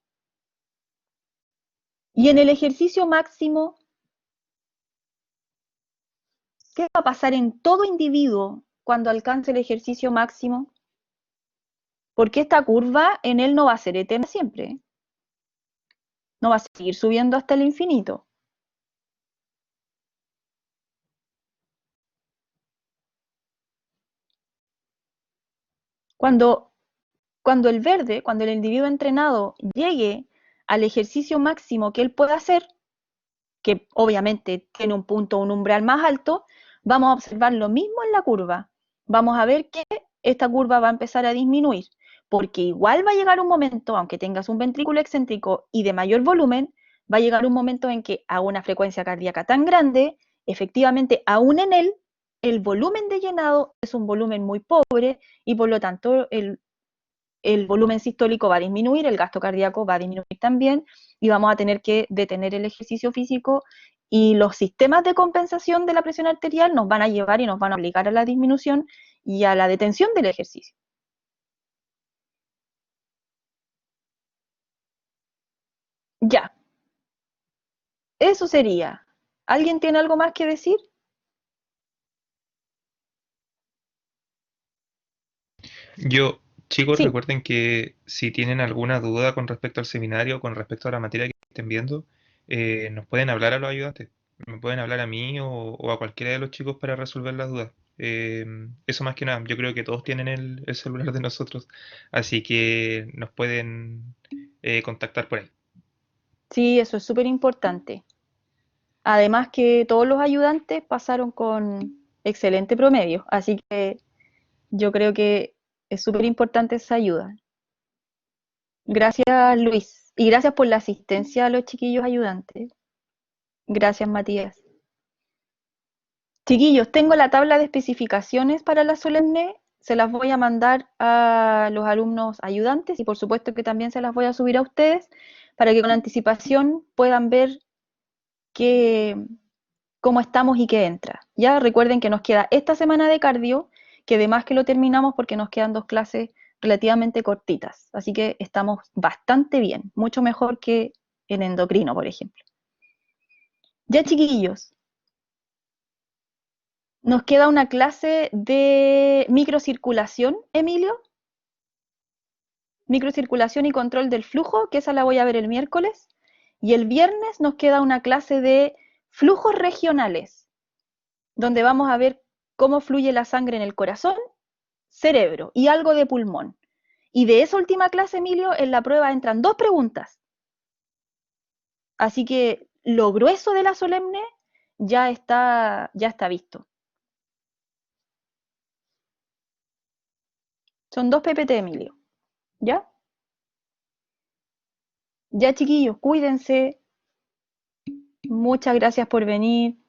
Y en el ejercicio máximo, ¿qué va a pasar en todo individuo cuando alcance el ejercicio máximo? Porque esta curva en él no va a ser eterna siempre, no va a seguir subiendo hasta el infinito. Cuando el verde, cuando el individuo entrenado llegue al ejercicio máximo que él pueda hacer, que obviamente tiene un punto, un umbral más alto, vamos a observar lo mismo en la curva. Vamos a ver que esta curva va a empezar a disminuir, porque igual va a llegar un momento, aunque tengas un ventrículo excéntrico y de mayor volumen, va a llegar un momento en que a una frecuencia cardíaca tan grande, efectivamente, aún en él, el volumen de llenado es un volumen muy pobre y por lo tanto el volumen sistólico va a disminuir, el gasto cardíaco va a disminuir también y vamos a tener que detener el ejercicio físico y los sistemas de compensación de la presión arterial nos van a llevar y nos van a obligar a la disminución y a la detención del ejercicio. Ya, eso sería. ¿Alguien tiene algo más que decir? Yo, chicos, Sí, recuerden que si tienen alguna duda con respecto al seminario, con respecto a la materia que estén viendo, nos pueden hablar a los ayudantes. Me pueden hablar a mí o a cualquiera de los chicos para resolver las dudas. Eso más que nada, yo creo que todos tienen el celular de nosotros, así que nos pueden contactar por ahí. sí, eso es súper importante. Además que todos los ayudantes pasaron con excelente promedio, así que yo creo que es súper importante esa ayuda. Gracias, Luis. Y gracias por la asistencia a los chiquillos ayudantes. Gracias, Matías. Chiquillos, tengo la tabla de especificaciones para la solemne. Se las voy a mandar a los alumnos ayudantes y por supuesto que también se las voy a subir a ustedes para que con anticipación puedan ver qué, cómo estamos y qué entra. Ya recuerden que nos queda esta semana de cardio, que además que lo terminamos porque nos quedan 2 clases relativamente cortitas. Así que estamos bastante bien, mucho mejor que en endocrino, por ejemplo. Ya, chiquillos, nos queda una clase de microcirculación, Emilio. Microcirculación y control del flujo, que esa la voy a ver el miércoles. Y el viernes nos queda una clase de flujos regionales, donde vamos a ver cómo fluye la sangre en el corazón, cerebro y algo de pulmón. Y de esa última clase, Emilio, en la prueba entran 2 preguntas. Así que lo grueso de la solemne ya está visto. Son 2 PPT, Emilio. ¿Ya? Ya, chiquillos, cuídense. Muchas gracias por venir.